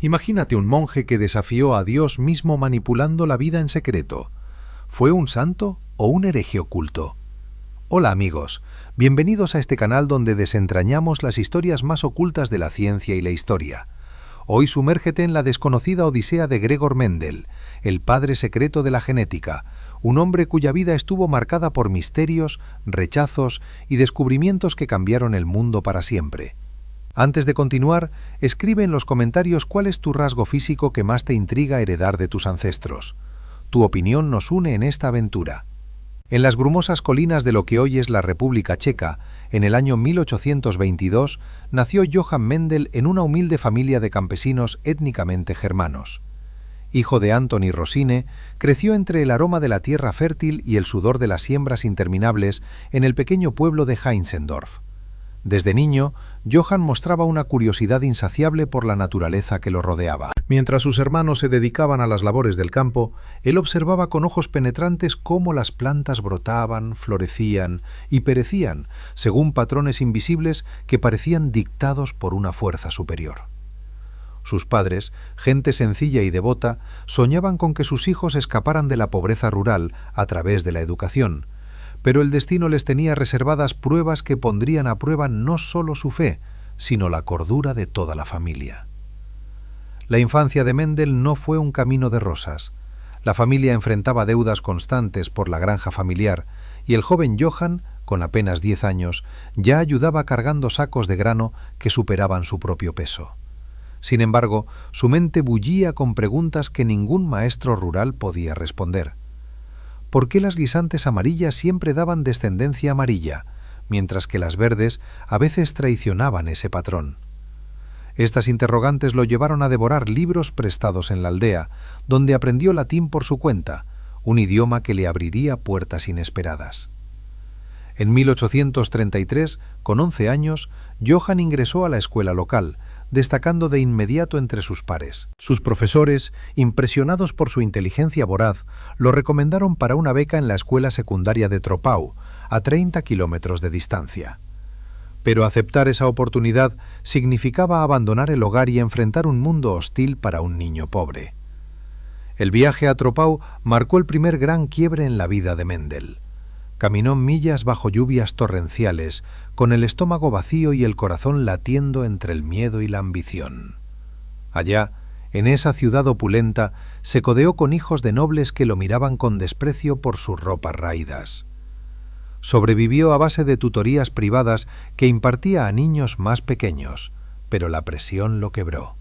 Imagínate un monje que desafió a Dios mismo manipulando la vida en secreto. ¿Fue un santo o un hereje oculto? Hola amigos, bienvenidos a este canal donde desentrañamos las historias más ocultas de la ciencia y la historia. Hoy sumérgete en la desconocida odisea de Gregor Mendel, el padre secreto de la genética, un hombre cuya vida estuvo marcada por misterios, rechazos y descubrimientos que cambiaron el mundo para siempre. Antes de continuar, escribe en los comentarios cuál es tu rasgo físico que más te intriga heredar de tus ancestros. Tu opinión nos une en esta aventura. En las brumosas colinas de lo que hoy es la República Checa, en el año 1822, nació Johann Mendel en una humilde familia de campesinos étnicamente germanos. Hijo de Antoni Rosine, creció entre el aroma de la tierra fértil y el sudor de las siembras interminables en el pequeño pueblo de Heinzendorf. Desde niño, Johann mostraba una curiosidad insaciable por la naturaleza que lo rodeaba. Mientras sus hermanos se dedicaban a las labores del campo, él observaba con ojos penetrantes cómo las plantas brotaban, florecían y perecían, según patrones invisibles que parecían dictados por una fuerza superior. Sus padres, gente sencilla y devota, soñaban con que sus hijos escaparan de la pobreza rural a través de la educación, pero el destino les tenía reservadas pruebas que pondrían a prueba no solo su fe, sino la cordura de toda la familia. La infancia de Mendel no fue un camino de rosas. La familia enfrentaba deudas constantes por la granja familiar, y el joven Johann, con apenas 10 años, ya ayudaba cargando sacos de grano que superaban su propio peso. Sin embargo, su mente bullía con preguntas que ningún maestro rural podía responder. ¿Por qué las guisantes amarillas siempre daban descendencia amarilla, mientras que las verdes a veces traicionaban ese patrón? Estas interrogantes lo llevaron a devorar libros prestados en la aldea, donde aprendió latín por su cuenta, un idioma que le abriría puertas inesperadas. En 1833, con 11 años, Johann ingresó a la escuela local, destacando de inmediato entre sus pares. Sus profesores, impresionados por su inteligencia voraz, lo recomendaron para una beca en la escuela secundaria de Troppau, a 30 kilómetros de distancia. Pero aceptar esa oportunidad significaba abandonar el hogar y enfrentar un mundo hostil para un niño pobre. El viaje a Troppau marcó el primer gran quiebre en la vida de Mendel. Caminó millas bajo lluvias torrenciales, con el estómago vacío y el corazón latiendo entre el miedo y la ambición. Allá, en esa ciudad opulenta, se codeó con hijos de nobles que lo miraban con desprecio por sus ropas raídas. Sobrevivió a base de tutorías privadas que impartía a niños más pequeños, pero la presión lo quebró.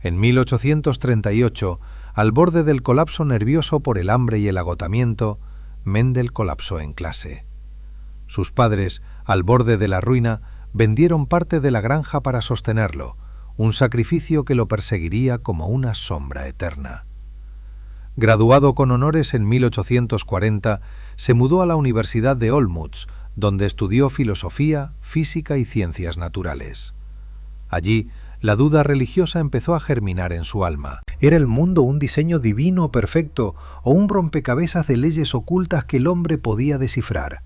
En 1838, al borde del colapso nervioso por el hambre y el agotamiento, Mendel colapsó en clase. Sus padres, al borde de la ruina, vendieron parte de la granja para sostenerlo, un sacrificio que lo perseguiría como una sombra eterna. Graduado con honores en 1840, se mudó a la Universidad de Olmütz, donde estudió filosofía, física y ciencias naturales. Allí, la duda religiosa empezó a germinar en su alma. ¿Era el mundo un diseño divino perfecto o un rompecabezas de leyes ocultas que el hombre podía descifrar?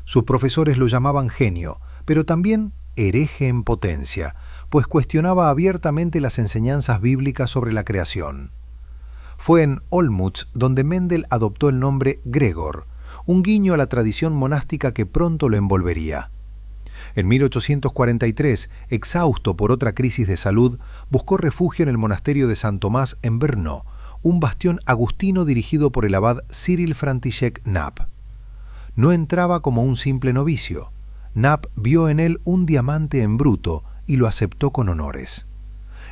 Sus profesores lo llamaban genio, pero también hereje en potencia, pues cuestionaba abiertamente las enseñanzas bíblicas sobre la creación. Fue en Olmütz donde Mendel adoptó el nombre Gregor, un guiño a la tradición monástica que pronto lo envolvería. En 1843, exhausto por otra crisis de salud, buscó refugio en el monasterio de San Tomás en Brno, un bastión agustino dirigido por el abad Cyril František Knapp. No entraba como un simple novicio. Knapp vio en él un diamante en bruto y lo aceptó con honores.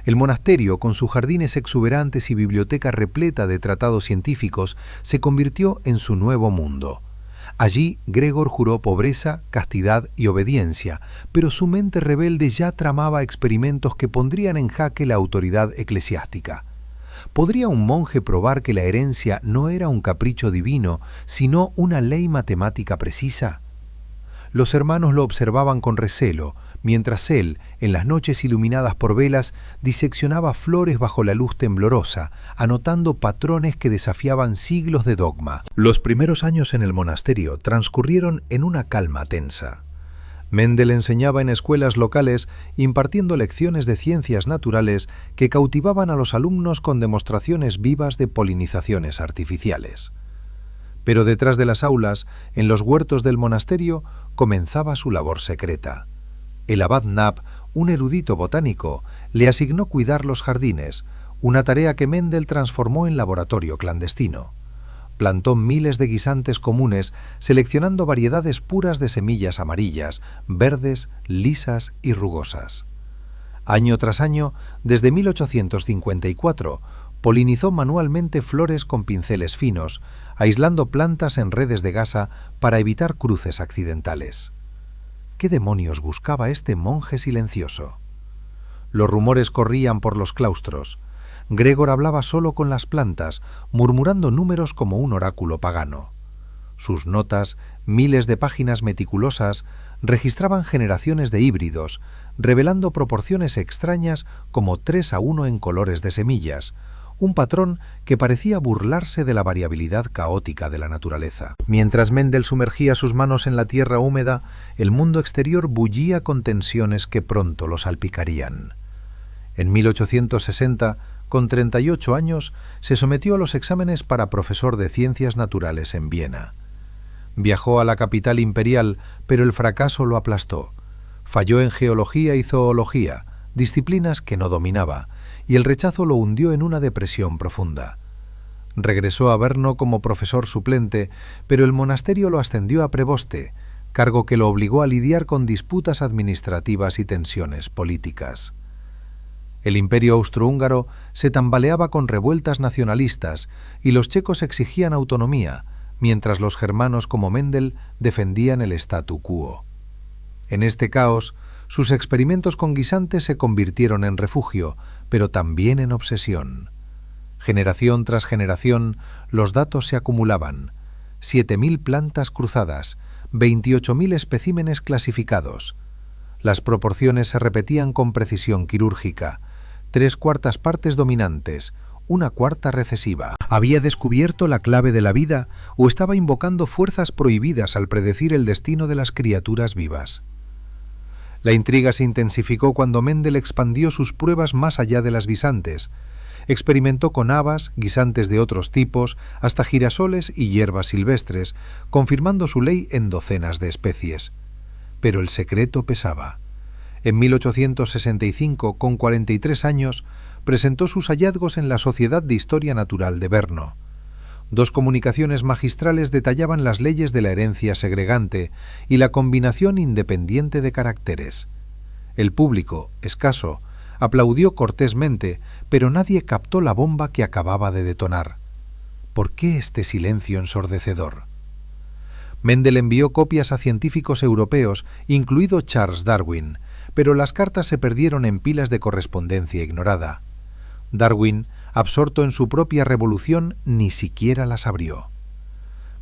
El monasterio, con sus jardines exuberantes y biblioteca repleta de tratados científicos, se convirtió en su nuevo mundo. Allí, Gregor juró pobreza, castidad y obediencia, pero su mente rebelde ya tramaba experimentos que pondrían en jaque la autoridad eclesiástica. ¿Podría un monje probar que la herencia no era un capricho divino, sino una ley matemática precisa? Los hermanos lo observaban con recelo, mientras él, en las noches iluminadas por velas, diseccionaba flores bajo la luz temblorosa, anotando patrones que desafiaban siglos de dogma. Los primeros años en el monasterio transcurrieron en una calma tensa. Mendel enseñaba en escuelas locales impartiendo lecciones de ciencias naturales que cautivaban a los alumnos con demostraciones vivas de polinizaciones artificiales. Pero detrás de las aulas, en los huertos del monasterio, comenzaba su labor secreta. El abad Knapp, un erudito botánico, le asignó cuidar los jardines, una tarea que Mendel transformó en laboratorio clandestino. Plantó miles de guisantes comunes, seleccionando variedades puras de semillas amarillas, verdes, lisas y rugosas. Año tras año, desde 1854, polinizó manualmente flores con pinceles finos, aislando plantas en redes de gasa para evitar cruces accidentales. ¿Qué demonios buscaba este monje silencioso? Los rumores corrían por los claustros. Gregor hablaba solo con las plantas, murmurando números como un oráculo pagano. Sus notas, miles de páginas meticulosas, registraban generaciones de híbridos, revelando proporciones extrañas como 3:1 en colores de semillas, un patrón que parecía burlarse de la variabilidad caótica de la naturaleza. Mientras Mendel sumergía sus manos en la tierra húmeda, el mundo exterior bullía con tensiones que pronto lo salpicarían. En 1860, con 38 años, se sometió a los exámenes para profesor de ciencias naturales en Viena. Viajó a la capital imperial, pero el fracaso lo aplastó. Falló en geología y zoología, disciplinas que no dominaba, y el rechazo lo hundió en una depresión profunda. Regresó a Brno como profesor suplente, pero el monasterio lo ascendió a preboste, cargo que lo obligó a lidiar con disputas administrativas y tensiones políticas. El imperio austrohúngaro se tambaleaba con revueltas nacionalistas y los checos exigían autonomía, mientras los germanos como Mendel defendían el statu quo. En este caos, sus experimentos con guisantes se convirtieron en refugio, pero también en obsesión. Generación tras generación, los datos se acumulaban. 7.000 plantas cruzadas, 28.000 especímenes clasificados. Las proporciones se repetían con precisión quirúrgica. 3/4 partes dominantes, 1/4 recesiva. ¿Había descubierto la clave de la vida o estaba invocando fuerzas prohibidas al predecir el destino de las criaturas vivas? La intriga se intensificó cuando Mendel expandió sus pruebas más allá de las guisantes. Experimentó con habas, guisantes de otros tipos, hasta girasoles y hierbas silvestres, confirmando su ley en docenas de especies. Pero el secreto pesaba. En 1865, con 43 años, presentó sus hallazgos en la Sociedad de Historia Natural de Brno. 2 comunicaciones magistrales detallaban las leyes de la herencia segregante y la combinación independiente de caracteres. El público, escaso, aplaudió cortésmente, pero nadie captó la bomba que acababa de detonar. ¿Por qué este silencio ensordecedor? Mendel envió copias a científicos europeos, incluido Charles Darwin, pero las cartas se perdieron en pilas de correspondencia ignorada. Darwin, absorto en su propia revolución, ni siquiera las abrió.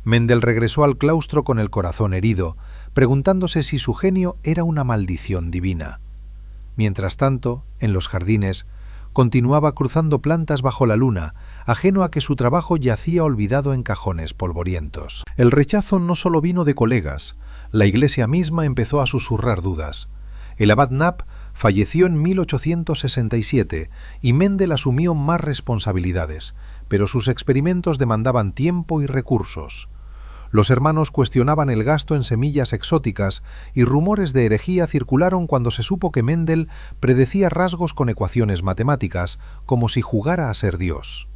Mendel regresó al claustro con el corazón herido, preguntándose si su genio era una maldición divina. Mientras tanto, en los jardines, continuaba cruzando plantas bajo la luna, ajeno a que su trabajo yacía olvidado en cajones polvorientos. El rechazo no solo vino de colegas, la Iglesia misma empezó a susurrar dudas. El abad Knapp falleció en 1867 y Mendel asumió más responsabilidades, pero sus experimentos demandaban tiempo y recursos. Los hermanos cuestionaban el gasto en semillas exóticas y rumores de herejía circularon cuando se supo que Mendel predecía rasgos con ecuaciones matemáticas, como si jugara a ser Dios.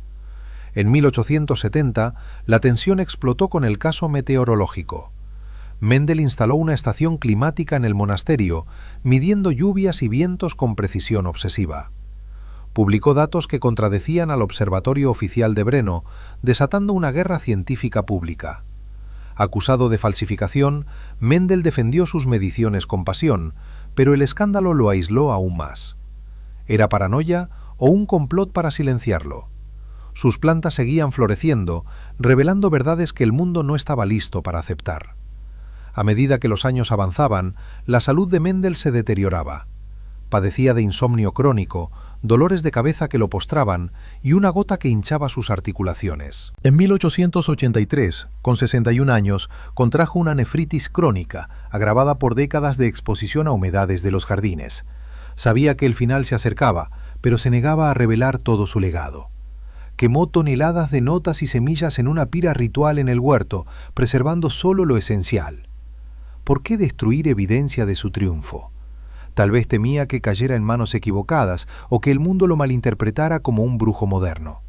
En 1870, la tensión explotó con el caso meteorológico. Mendel instaló una estación climática en el monasterio, midiendo lluvias y vientos con precisión obsesiva. Publicó datos que contradecían al Observatorio Oficial de Brno, desatando una guerra científica pública. Acusado de falsificación, Mendel defendió sus mediciones con pasión, pero el escándalo lo aisló aún más. ¿Era paranoia o un complot para silenciarlo? Sus plantas seguían floreciendo, revelando verdades que el mundo no estaba listo para aceptar. A medida que los años avanzaban, la salud de Mendel se deterioraba. Padecía de insomnio crónico, dolores de cabeza que lo postraban y una gota que hinchaba sus articulaciones. En 1883, con 61 años, contrajo una nefritis crónica, agravada por décadas de exposición a humedades de los jardines. Sabía que el final se acercaba, pero se negaba a revelar todo su legado. Quemó toneladas de notas y semillas en una pira ritual en el huerto, preservando solo lo esencial. ¿Por qué destruir evidencia de su triunfo? Tal vez temía que cayera en manos equivocadas o que el mundo lo malinterpretara como un brujo moderno.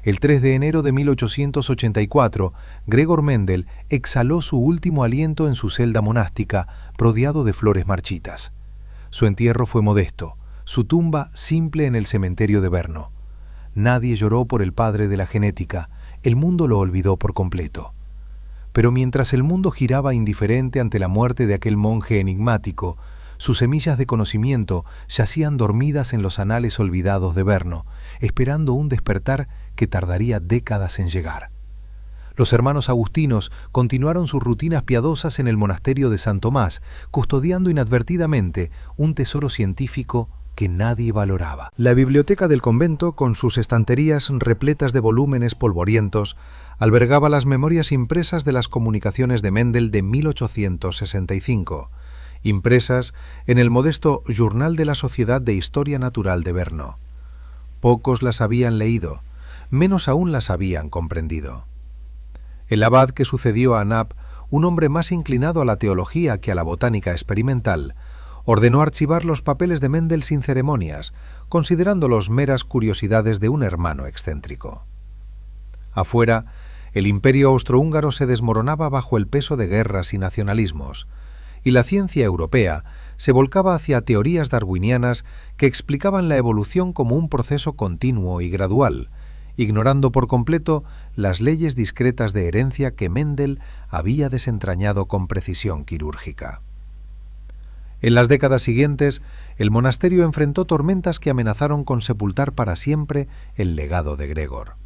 El 3 de enero de 1884, Gregor Mendel exhaló su último aliento en su celda monástica, rodeado de flores marchitas. Su entierro fue modesto, su tumba simple en el cementerio de Brno. Nadie lloró por el padre de la genética, el mundo lo olvidó por completo. Pero mientras el mundo giraba indiferente ante la muerte de aquel monje enigmático, sus semillas de conocimiento yacían dormidas en los anales olvidados de Brno, esperando un despertar que tardaría décadas en llegar. Los hermanos agustinos continuaron sus rutinas piadosas en el monasterio de San Tomás, custodiando inadvertidamente un tesoro científico que nadie valoraba. La biblioteca del convento, con sus estanterías repletas de volúmenes polvorientos, albergaba las memorias impresas de las comunicaciones de Mendel de 1865, impresas en el modesto Journal de la Sociedad de Historia Natural de Brno. Pocos las habían leído, menos aún las habían comprendido. El abad que sucedió a Knapp, un hombre más inclinado a la teología que a la botánica experimental, ordenó archivar los papeles de Mendel sin ceremonias, considerándolos meras curiosidades de un hermano excéntrico. Afuera, el imperio austrohúngaro se desmoronaba bajo el peso de guerras y nacionalismos, y la ciencia europea se volcaba hacia teorías darwinianas que explicaban la evolución como un proceso continuo y gradual, ignorando por completo las leyes discretas de herencia que Mendel había desentrañado con precisión quirúrgica. En las décadas siguientes, el monasterio enfrentó tormentas que amenazaron con sepultar para siempre el legado de Gregor.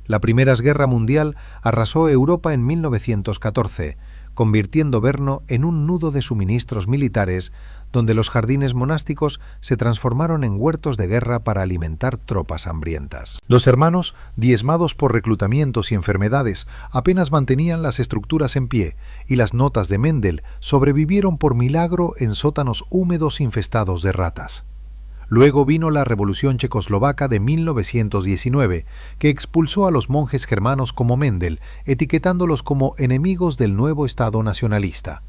La Primera Guerra Mundial arrasó Europa en 1914, convirtiendo Brno en un nudo de suministros militares, donde los jardines monásticos se transformaron en huertos de guerra para alimentar tropas hambrientas. Los hermanos, diezmados por reclutamientos y enfermedades, apenas mantenían las estructuras en pie, y las notas de Mendel sobrevivieron por milagro en sótanos húmedos infestados de ratas. Luego vino la Revolución Checoslovaca de 1919, que expulsó a los monjes germanos como Mendel, etiquetándolos como enemigos del nuevo Estado nacionalista.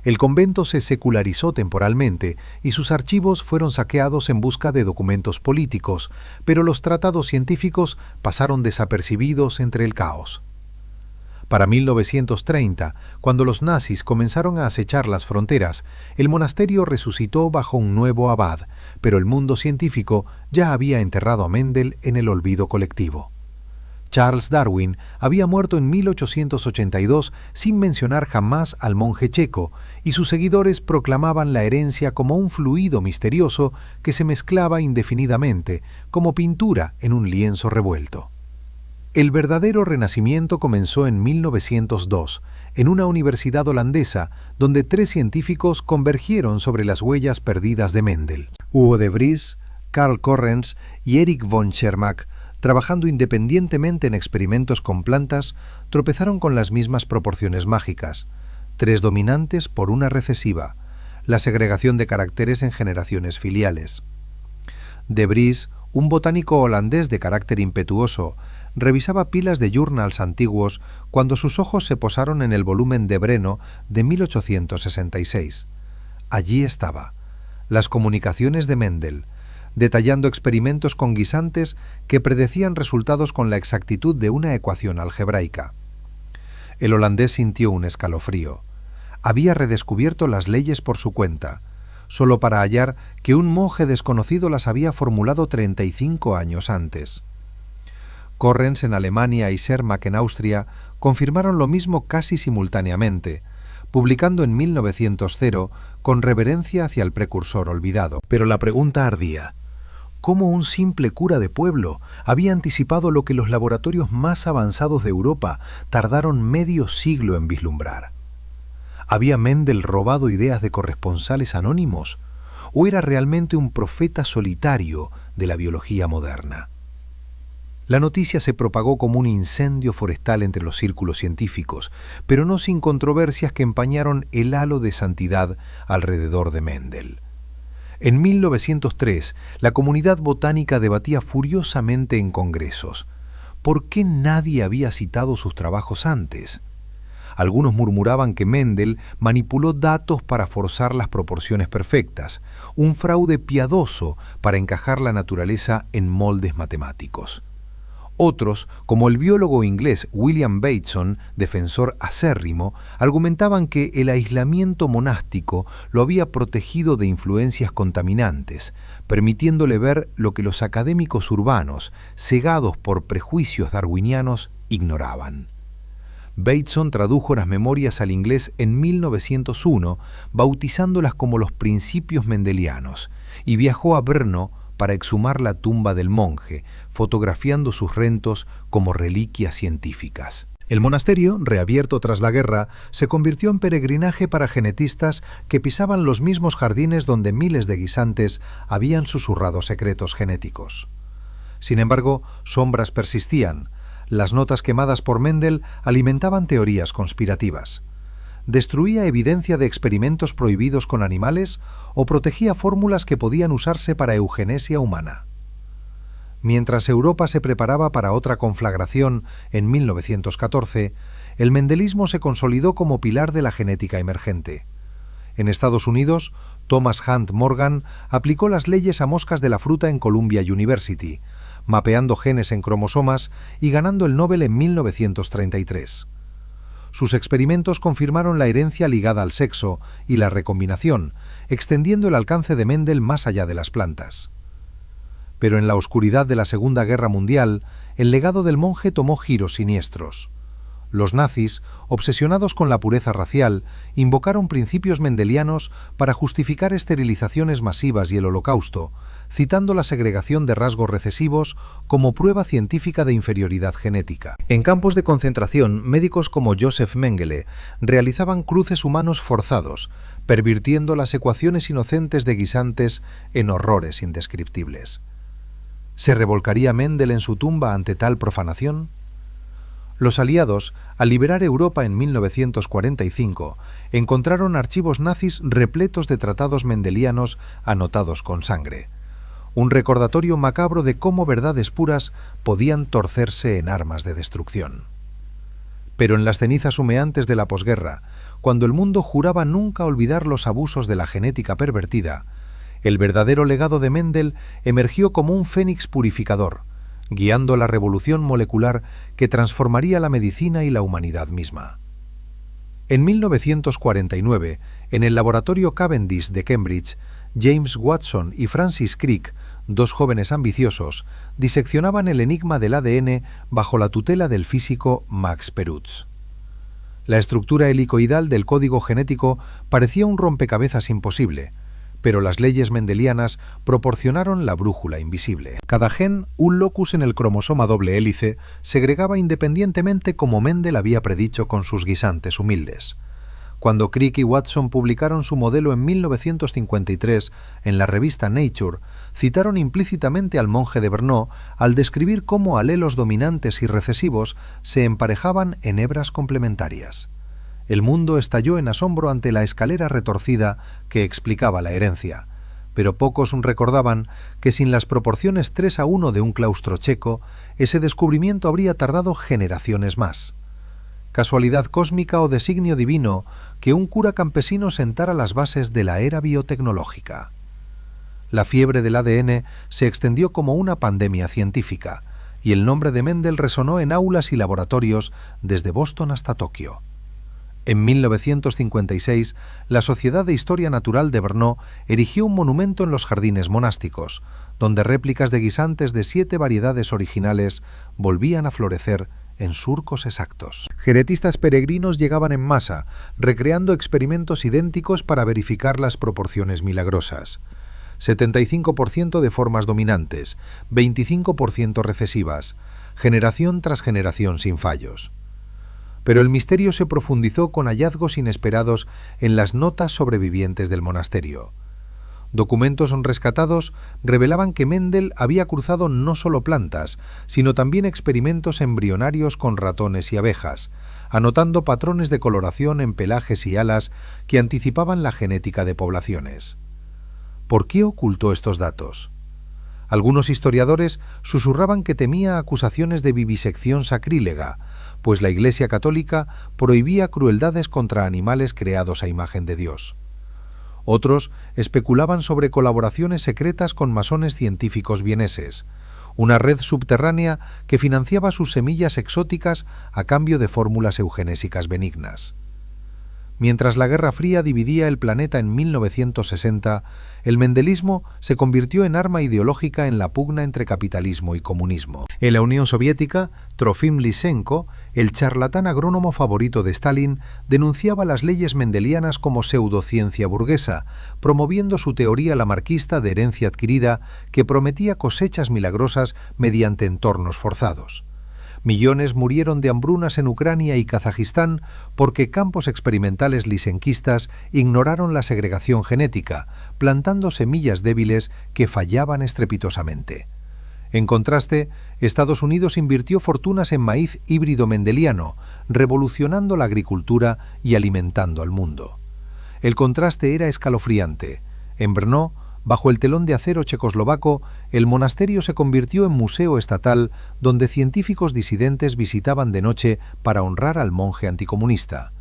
El convento se secularizó temporalmente y sus archivos fueron saqueados en busca de documentos políticos, pero los tratados científicos pasaron desapercibidos entre el caos. Para 1930, cuando los nazis comenzaron a acechar las fronteras, el monasterio resucitó bajo un nuevo abad, pero el mundo científico ya había enterrado a Mendel en el olvido colectivo. Charles Darwin había muerto en 1882 sin mencionar jamás al monje checo, y sus seguidores proclamaban la herencia como un fluido misterioso que se mezclaba indefinidamente, como pintura en un lienzo revuelto. El verdadero renacimiento comenzó en 1902, en una universidad holandesa, donde 3 científicos convergieron sobre las huellas perdidas de Mendel. Hugo de Vries, Carl Correns y Erich von Tschermak, trabajando independientemente en experimentos con plantas, tropezaron con las mismas proporciones mágicas: 3 dominantes por una recesiva, la segregación de caracteres en generaciones filiales. De Vries, un botánico holandés de carácter impetuoso, revisaba pilas de journals antiguos cuando sus ojos se posaron en el volumen de Breno de 1866. Allí estaba, las comunicaciones de Mendel, detallando experimentos con guisantes que predecían resultados con la exactitud de una ecuación algebraica. El holandés sintió un escalofrío. Había redescubierto las leyes por su cuenta, solo para hallar que un monje desconocido las había formulado 35 años antes. Correns en Alemania y Tschermak en Austria confirmaron lo mismo casi simultáneamente, publicando en 1900 con reverencia hacia el precursor olvidado. Pero la pregunta ardía: ¿cómo un simple cura de pueblo había anticipado lo que los laboratorios más avanzados de Europa tardaron medio siglo en vislumbrar? ¿Había Mendel robado ideas de corresponsales anónimos? o era realmente un profeta solitario de la biología moderna. La noticia se propagó como un incendio forestal entre los círculos científicos, pero no sin controversias que empañaron el halo de santidad alrededor de Mendel. En 1903, la comunidad botánica debatía furiosamente en congresos. ¿Por qué nadie había citado sus trabajos antes? Algunos murmuraban que Mendel manipuló datos para forzar las proporciones perfectas, un fraude piadoso para encajar la naturaleza en moldes matemáticos. Otros, como el biólogo inglés William Bateson, defensor acérrimo, argumentaban que el aislamiento monástico lo había protegido de influencias contaminantes, permitiéndole ver lo que los académicos urbanos, cegados por prejuicios darwinianos, ignoraban. Bateson tradujo las memorias al inglés en 1901, bautizándolas como los principios mendelianos, y viajó a Brno para exhumar la tumba del monje, fotografiando sus restos como reliquias científicas. El monasterio, reabierto tras la guerra, se convirtió en peregrinaje para genetistas que pisaban los mismos jardines donde miles de guisantes habían susurrado secretos genéticos. Sin embargo, sombras persistían. Las notas quemadas por Mendel alimentaban teorías conspirativas. ¿Destruía evidencia de experimentos prohibidos con animales o protegía fórmulas que podían usarse para eugenesia humana? Mientras Europa se preparaba para otra conflagración en 1914, el mendelismo se consolidó como pilar de la genética emergente. En Estados Unidos, Thomas Hunt Morgan aplicó las leyes a moscas de la fruta en Columbia University, mapeando genes en cromosomas y ganando el Nobel en 1933. Sus experimentos confirmaron la herencia ligada al sexo y la recombinación, extendiendo el alcance de Mendel más allá de las plantas. Pero en la oscuridad de la Segunda Guerra Mundial, el legado del monje tomó giros siniestros. Los nazis, obsesionados con la pureza racial, invocaron principios mendelianos para justificar esterilizaciones masivas y el Holocausto, citando la segregación de rasgos recesivos como prueba científica de inferioridad genética. En campos de concentración, médicos como Joseph Mengele realizaban cruces humanos forzados, pervirtiendo las ecuaciones inocentes de guisantes en horrores indescriptibles. ¿Se revolcaría Mendel en su tumba ante tal profanación? Los aliados, al liberar Europa en 1945, encontraron archivos nazis repletos de tratados mendelianos anotados con sangre. Un recordatorio macabro de cómo verdades puras podían torcerse en armas de destrucción. Pero en las cenizas humeantes de la posguerra, cuando el mundo juraba nunca olvidar los abusos de la genética pervertida, el verdadero legado de Mendel emergió como un fénix purificador, guiando la revolución molecular que transformaría la medicina y la humanidad misma. En 1949, en el laboratorio Cavendish de Cambridge, James Watson y Francis Crick, dos jóvenes ambiciosos, diseccionaban el enigma del ADN bajo la tutela del físico Max Perutz. La estructura helicoidal del código genético parecía un rompecabezas imposible, pero las leyes mendelianas proporcionaron la brújula invisible. Cada gen, un locus en el cromosoma doble hélice, segregaba independientemente como Mendel había predicho con sus guisantes humildes. Cuando Crick y Watson publicaron su modelo en 1953 en la revista Nature, citaron implícitamente al monje de Brno al describir cómo alelos dominantes y recesivos se emparejaban en hebras complementarias. El mundo estalló en asombro ante la escalera retorcida que explicaba la herencia, pero pocos recordaban que sin las proporciones 3:1 de un claustro checo, ese descubrimiento habría tardado generaciones más. ¿Casualidad cósmica o designio divino que un cura campesino sentara las bases de la era biotecnológica? La fiebre del ADN se extendió como una pandemia científica, y el nombre de Mendel resonó en aulas y laboratorios desde Boston hasta Tokio. En 1956, la Sociedad de Historia Natural de Brno erigió un monumento en los jardines monásticos, donde réplicas de guisantes de 7 variedades originales volvían a florecer en surcos exactos. Genetistas peregrinos llegaban en masa, recreando experimentos idénticos para verificar las proporciones milagrosas. 75% de formas dominantes, 25% recesivas, generación tras generación sin fallos. Pero el misterio se profundizó con hallazgos inesperados en las notas sobrevivientes del monasterio. Documentos rescatados revelaban que Mendel había cruzado no solo plantas, sino también experimentos embrionarios con ratones y abejas, anotando patrones de coloración en pelajes y alas que anticipaban la genética de poblaciones. ¿Por qué ocultó estos datos? Algunos historiadores susurraban que temía acusaciones de vivisección sacrílega, pues la Iglesia católica prohibía crueldades contra animales creados a imagen de Dios. Otros especulaban sobre colaboraciones secretas con masones científicos vieneses, una red subterránea que financiaba sus semillas exóticas a cambio de fórmulas eugenésicas benignas. Mientras la Guerra Fría dividía el planeta en 1960, el mendelismo se convirtió en arma ideológica en la pugna entre capitalismo y comunismo. En la Unión Soviética, Trofim Lysenko, el charlatán agrónomo favorito de Stalin, denunciaba las leyes mendelianas como pseudociencia burguesa, promoviendo su teoría lamarquista de herencia adquirida que prometía cosechas milagrosas mediante entornos forzados. Millones murieron de hambrunas en Ucrania y Kazajistán porque campos experimentales lisenquistas ignoraron la segregación genética, plantando semillas débiles que fallaban estrepitosamente. En contraste, Estados Unidos invirtió fortunas en maíz híbrido mendeliano, revolucionando la agricultura y alimentando al mundo. El contraste era escalofriante. En Brno, bajo el telón de acero checoslovaco, el monasterio se convirtió en museo estatal donde científicos disidentes visitaban de noche para honrar al monje anticomunista.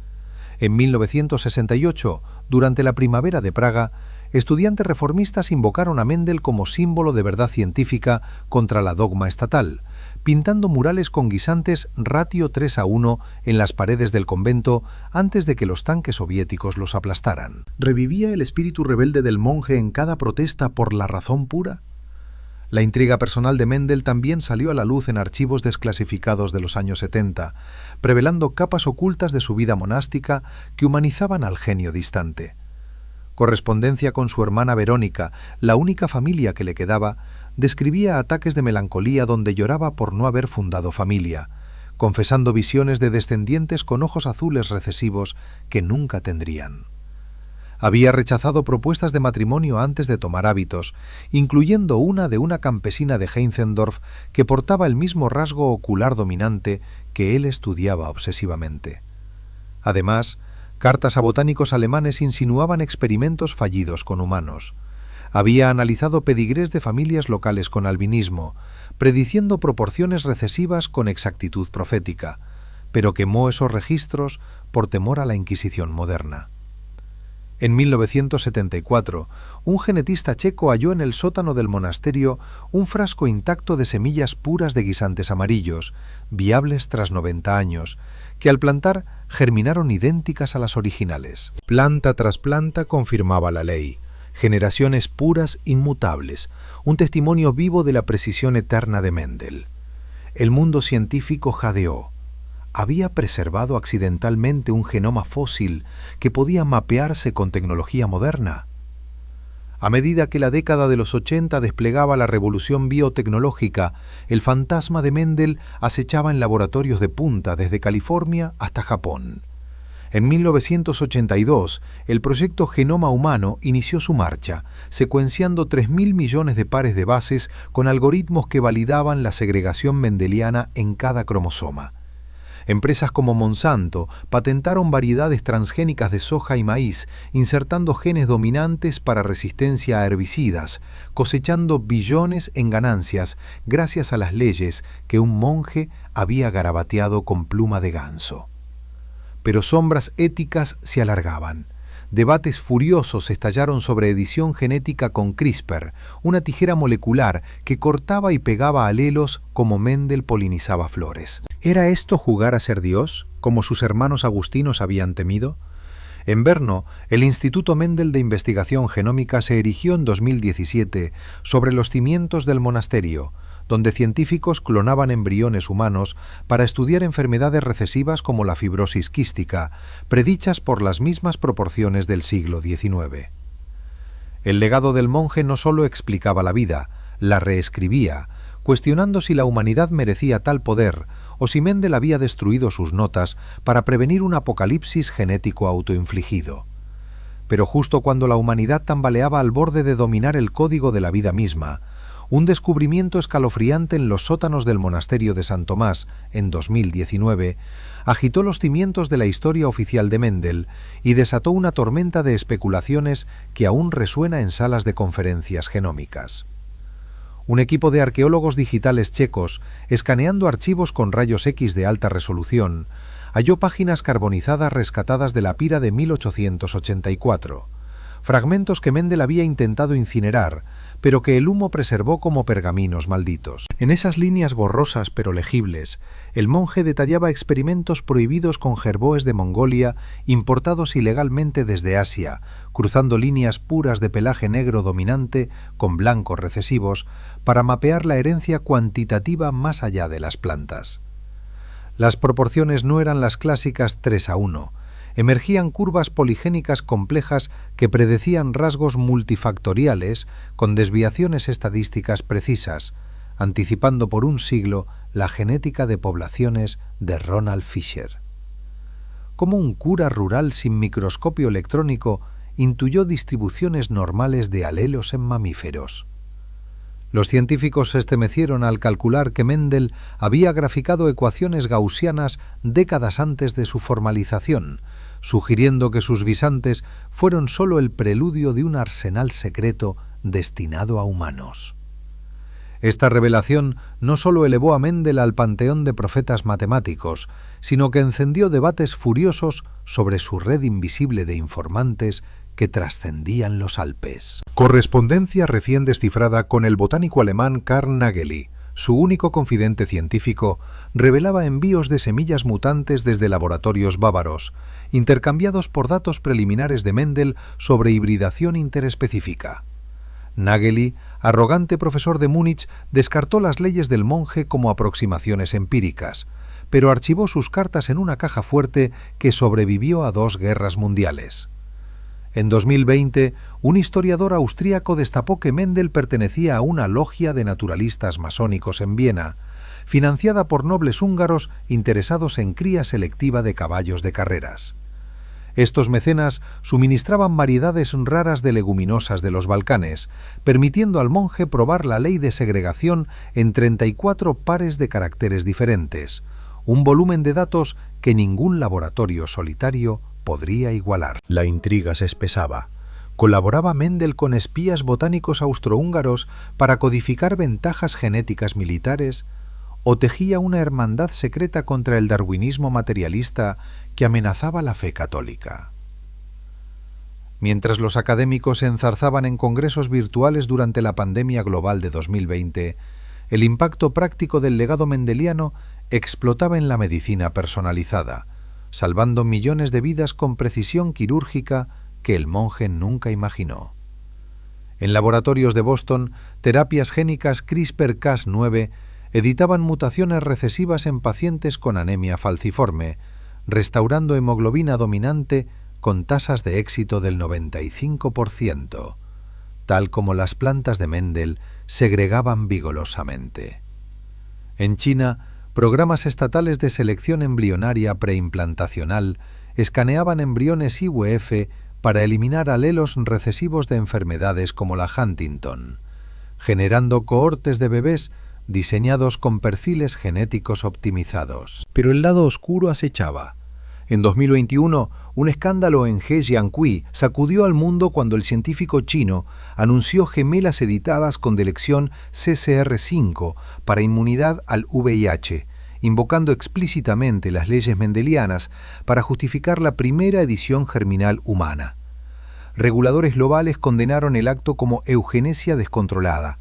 En 1968, durante la primavera de Praga, estudiantes reformistas invocaron a Mendel como símbolo de verdad científica contra la dogma estatal, pintando murales con guisantes ratio 3:1 en las paredes del convento antes de que los tanques soviéticos los aplastaran. ¿Revivía el espíritu rebelde del monje en cada protesta por la razón pura? La intriga personal de Mendel también salió a la luz en archivos desclasificados de los años 70, revelando capas ocultas de su vida monástica que humanizaban al genio distante. Correspondencia con su hermana Verónica, la única familia que le quedaba, describía ataques de melancolía donde lloraba por no haber fundado familia, confesando visiones de descendientes con ojos azules recesivos que nunca tendrían. Había rechazado propuestas de matrimonio antes de tomar hábitos, incluyendo una de una campesina de Heinzendorf que portaba el mismo rasgo ocular dominante que él estudiaba obsesivamente. Además, cartas a botánicos alemanes insinuaban experimentos fallidos con humanos. Había analizado pedigrés de familias locales con albinismo, prediciendo proporciones recesivas con exactitud profética, pero quemó esos registros por temor a la Inquisición moderna. En 1974, un genetista checo halló en el sótano del monasterio un frasco intacto de semillas puras de guisantes amarillos, viables tras 90 años, que al plantar germinaron idénticas a las originales. Planta tras planta confirmaba la ley. Generaciones puras, inmutables, un testimonio vivo de la precisión eterna de Mendel. El mundo científico jadeó. Había preservado accidentalmente un genoma fósil que podía mapearse con tecnología moderna. A medida que la década de los 80 desplegaba la revolución biotecnológica, el fantasma de Mendel acechaba en laboratorios de punta desde California hasta Japón. En 1982, el proyecto Genoma Humano inició su marcha, secuenciando 3.000 millones de pares de bases con algoritmos que validaban la segregación mendeliana en cada cromosoma. Empresas como Monsanto patentaron variedades transgénicas de soja y maíz, insertando genes dominantes para resistencia a herbicidas, cosechando billones en ganancias gracias a las leyes que un monje había garabateado con pluma de ganso. Pero sombras éticas se alargaban. Debates furiosos estallaron sobre edición genética con CRISPR, una tijera molecular que cortaba y pegaba alelos como Mendel polinizaba flores. ¿Era esto jugar a ser Dios, como sus hermanos agustinos habían temido? En Brno, el Instituto Mendel de Investigación Genómica se erigió en 2017 sobre los cimientos del monasterio, donde científicos clonaban embriones humanos para estudiar enfermedades recesivas como la fibrosis quística, predichas por las mismas proporciones del siglo XIX. El legado del monje no solo explicaba la vida, la reescribía, cuestionando si la humanidad merecía tal poder o si Mendel había destruido sus notas para prevenir un apocalipsis genético autoinfligido. Pero justo cuando la humanidad tambaleaba al borde de dominar el código de la vida misma, un descubrimiento escalofriante en los sótanos del monasterio de San Tomás, en 2019, agitó los cimientos de la historia oficial de Mendel y desató una tormenta de especulaciones que aún resuena en salas de conferencias genómicas. Un equipo de arqueólogos digitales checos, escaneando archivos con rayos X de alta resolución, halló páginas carbonizadas rescatadas de la pira de 1884, fragmentos que Mendel había intentado incinerar, pero que el humo preservó como pergaminos malditos. En esas líneas borrosas pero legibles, el monje detallaba experimentos prohibidos con jerboes de Mongolia importados ilegalmente desde Asia, cruzando líneas puras de pelaje negro dominante con blancos recesivos para mapear la herencia cuantitativa más allá de las plantas. Las proporciones no eran las clásicas 3:1, emergían curvas poligénicas complejas que predecían rasgos multifactoriales con desviaciones estadísticas precisas, anticipando por un siglo la genética de poblaciones de Ronald Fisher. Como un cura rural sin microscopio electrónico intuyó distribuciones normales de alelos en mamíferos. Los científicos se estremecieron al calcular que Mendel había graficado ecuaciones gaussianas décadas antes de su formalización, sugiriendo que sus visantes fueron sólo el preludio de un arsenal secreto destinado a humanos. Esta revelación no sólo elevó a Mendel al panteón de profetas matemáticos, sino que encendió debates furiosos sobre su red invisible de informantes que trascendían los Alpes. Correspondencia recién descifrada con el botánico alemán Karl Nageli. Su único confidente científico revelaba envíos de semillas mutantes desde laboratorios bávaros, intercambiados por datos preliminares de Mendel sobre hibridación interespecífica. Nageli, arrogante profesor de Múnich, descartó las leyes del monje como aproximaciones empíricas, pero archivó sus cartas en una caja fuerte que sobrevivió a 2 guerras mundiales. En 2020, un historiador austríaco destapó que Mendel pertenecía a una logia de naturalistas masónicos en Viena, financiada por nobles húngaros interesados en cría selectiva de caballos de carreras. Estos mecenas suministraban variedades raras de leguminosas de los Balcanes, permitiendo al monje probar la ley de segregación en 34 pares de caracteres diferentes, un volumen de datos que ningún laboratorio solitario podría igualar. La intriga se espesaba. Colaboraba Mendel con espías botánicos austrohúngaros para codificar ventajas genéticas militares, o tejía una hermandad secreta contra el darwinismo materialista que amenazaba la fe católica. Mientras los académicos se enzarzaban en congresos virtuales durante la pandemia global de 2020, el impacto práctico del legado mendeliano explotaba en la medicina personalizada, salvando millones de vidas con precisión quirúrgica que el monje nunca imaginó. En laboratorios de Boston, terapias génicas CRISPR-Cas9 editaban mutaciones recesivas en pacientes con anemia falciforme, restaurando hemoglobina dominante con tasas de éxito del 95%, tal como las plantas de Mendel segregaban vigorosamente. En China, programas estatales de selección embrionaria preimplantacional escaneaban embriones IVF para eliminar alelos recesivos de enfermedades como la Huntington, generando cohortes de bebés diseñados con perfiles genéticos optimizados. Pero el lado oscuro acechaba. En 2021, un escándalo en He Jiankui sacudió al mundo cuando el científico chino anunció gemelas editadas con delección CCR5 para inmunidad al VIH, invocando explícitamente las leyes mendelianas para justificar la primera edición germinal humana. Reguladores globales condenaron el acto como eugenesia descontrolada,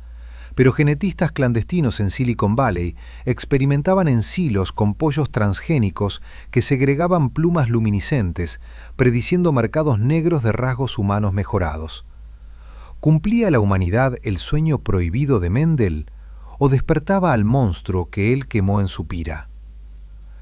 pero genetistas clandestinos en Silicon Valley experimentaban en silos con pollos transgénicos que segregaban plumas luminiscentes, prediciendo mercados negros de rasgos humanos mejorados. ¿Cumplía la humanidad el sueño prohibido de Mendel o despertaba al monstruo que él quemó en su pira?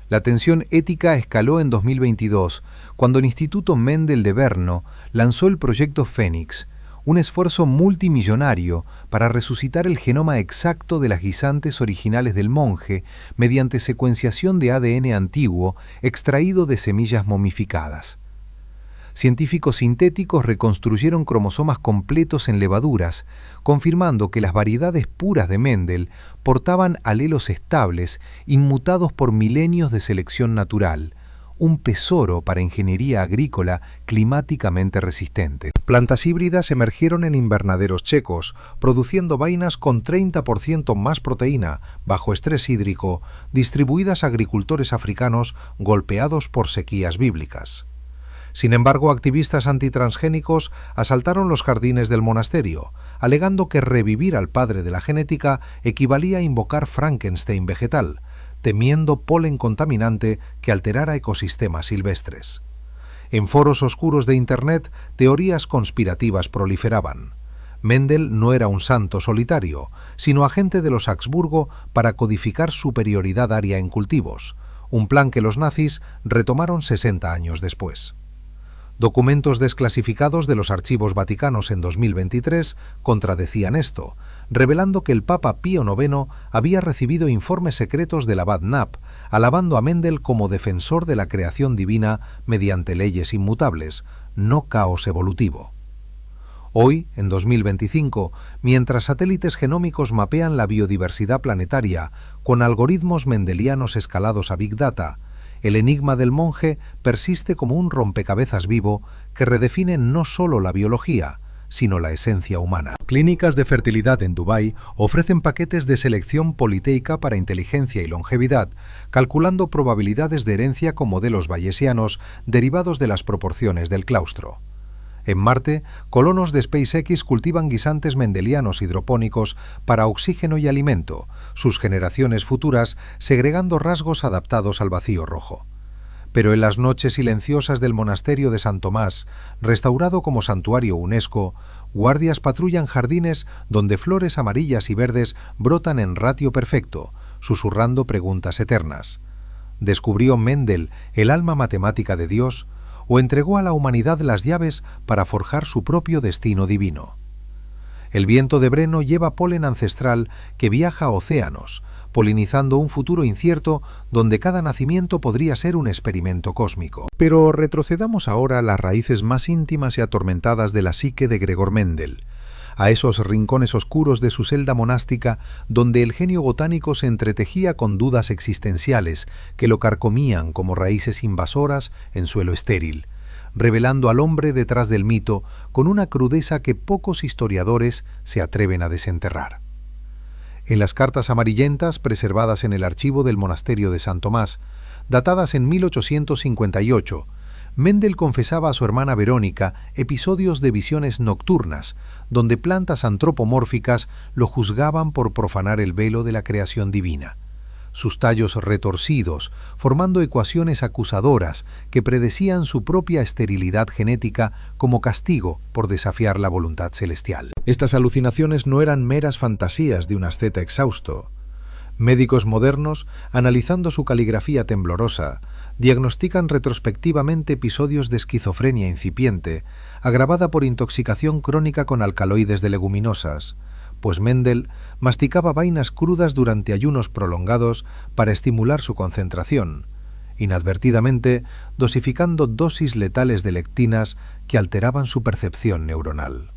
La tensión ética escaló en 2022, cuando el Instituto Mendel de Brno lanzó el proyecto Fénix, un esfuerzo multimillonario para resucitar el genoma exacto de las guisantes originales del monje mediante secuenciación de ADN antiguo extraído de semillas momificadas. científicos sintéticos reconstruyeron cromosomas completos en levaduras, confirmando que las variedades puras de Mendel portaban alelos estables, inmutados por milenios de selección natural, un tesoro para ingeniería agrícola climáticamente resistente. Plantas híbridas emergieron en invernaderos checos, produciendo vainas con 30% más proteína, bajo estrés hídrico, distribuidas a agricultores africanos golpeados por sequías bíblicas. Sin embargo, activistas antitransgénicos asaltaron los jardines del monasterio, alegando que revivir al padre de la genética equivalía a invocar Frankenstein vegetal, temiendo polen contaminante que alterara ecosistemas silvestres. En foros oscuros de Internet, teorías conspirativas proliferaban. Mendel no era un santo solitario, sino agente de los Habsburgo para codificar superioridad aria en cultivos, un plan que los nazis retomaron 60 años después. Documentos desclasificados de los archivos vaticanos en 2023 contradecían esto, revelando que el Papa Pío IX había recibido informes secretos del abad Knapp, alabando a Mendel como defensor de la creación divina mediante leyes inmutables, no caos evolutivo. Hoy, en 2025, mientras satélites genómicos mapean la biodiversidad planetaria con algoritmos mendelianos escalados a Big Data, el enigma del monje persiste como un rompecabezas vivo que redefine no solo la biología, sino la esencia humana. Clínicas de fertilidad en Dubái ofrecen paquetes de selección politeica para inteligencia y longevidad, calculando probabilidades de herencia con modelos bayesianos derivados de las proporciones del claustro. En Marte, colonos de SpaceX cultivan guisantes mendelianos hidropónicos para oxígeno y alimento, sus generaciones futuras segregando rasgos adaptados al vacío rojo. Pero en las noches silenciosas del monasterio de San Tomás, restaurado como santuario UNESCO, guardias patrullan jardines donde flores amarillas y verdes brotan en ratio perfecto, susurrando preguntas eternas. ¿Descubrió Mendel el alma matemática de Dios o entregó a la humanidad las llaves para forjar su propio destino divino? El viento de Breno lleva polen ancestral que viaja a océanos, polinizando un futuro incierto donde cada nacimiento podría ser un experimento cósmico. Pero retrocedamos ahora a las raíces más íntimas y atormentadas de la psique de Gregor Mendel, a esos rincones oscuros de su celda monástica donde el genio botánico se entretejía con dudas existenciales que lo carcomían como raíces invasoras en suelo estéril, revelando al hombre detrás del mito con una crudeza que pocos historiadores se atreven a desenterrar. En las cartas amarillentas preservadas en el archivo del monasterio de San Tomás, datadas en 1858, Mendel confesaba a su hermana Verónica episodios de visiones nocturnas, donde plantas antropomórficas lo juzgaban por profanar el velo de la creación divina. Sus tallos retorcidos, formando ecuaciones acusadoras que predecían su propia esterilidad genética como castigo por desafiar la voluntad celestial. Estas alucinaciones no eran meras fantasías de un asceta exhausto. Médicos modernos, analizando su caligrafía temblorosa, diagnostican retrospectivamente episodios de esquizofrenia incipiente, agravada por intoxicación crónica con alcaloides de leguminosas, pues Mendel masticaba vainas crudas durante ayunos prolongados para estimular su concentración, inadvertidamente dosificando dosis letales de lectinas que alteraban su percepción neuronal.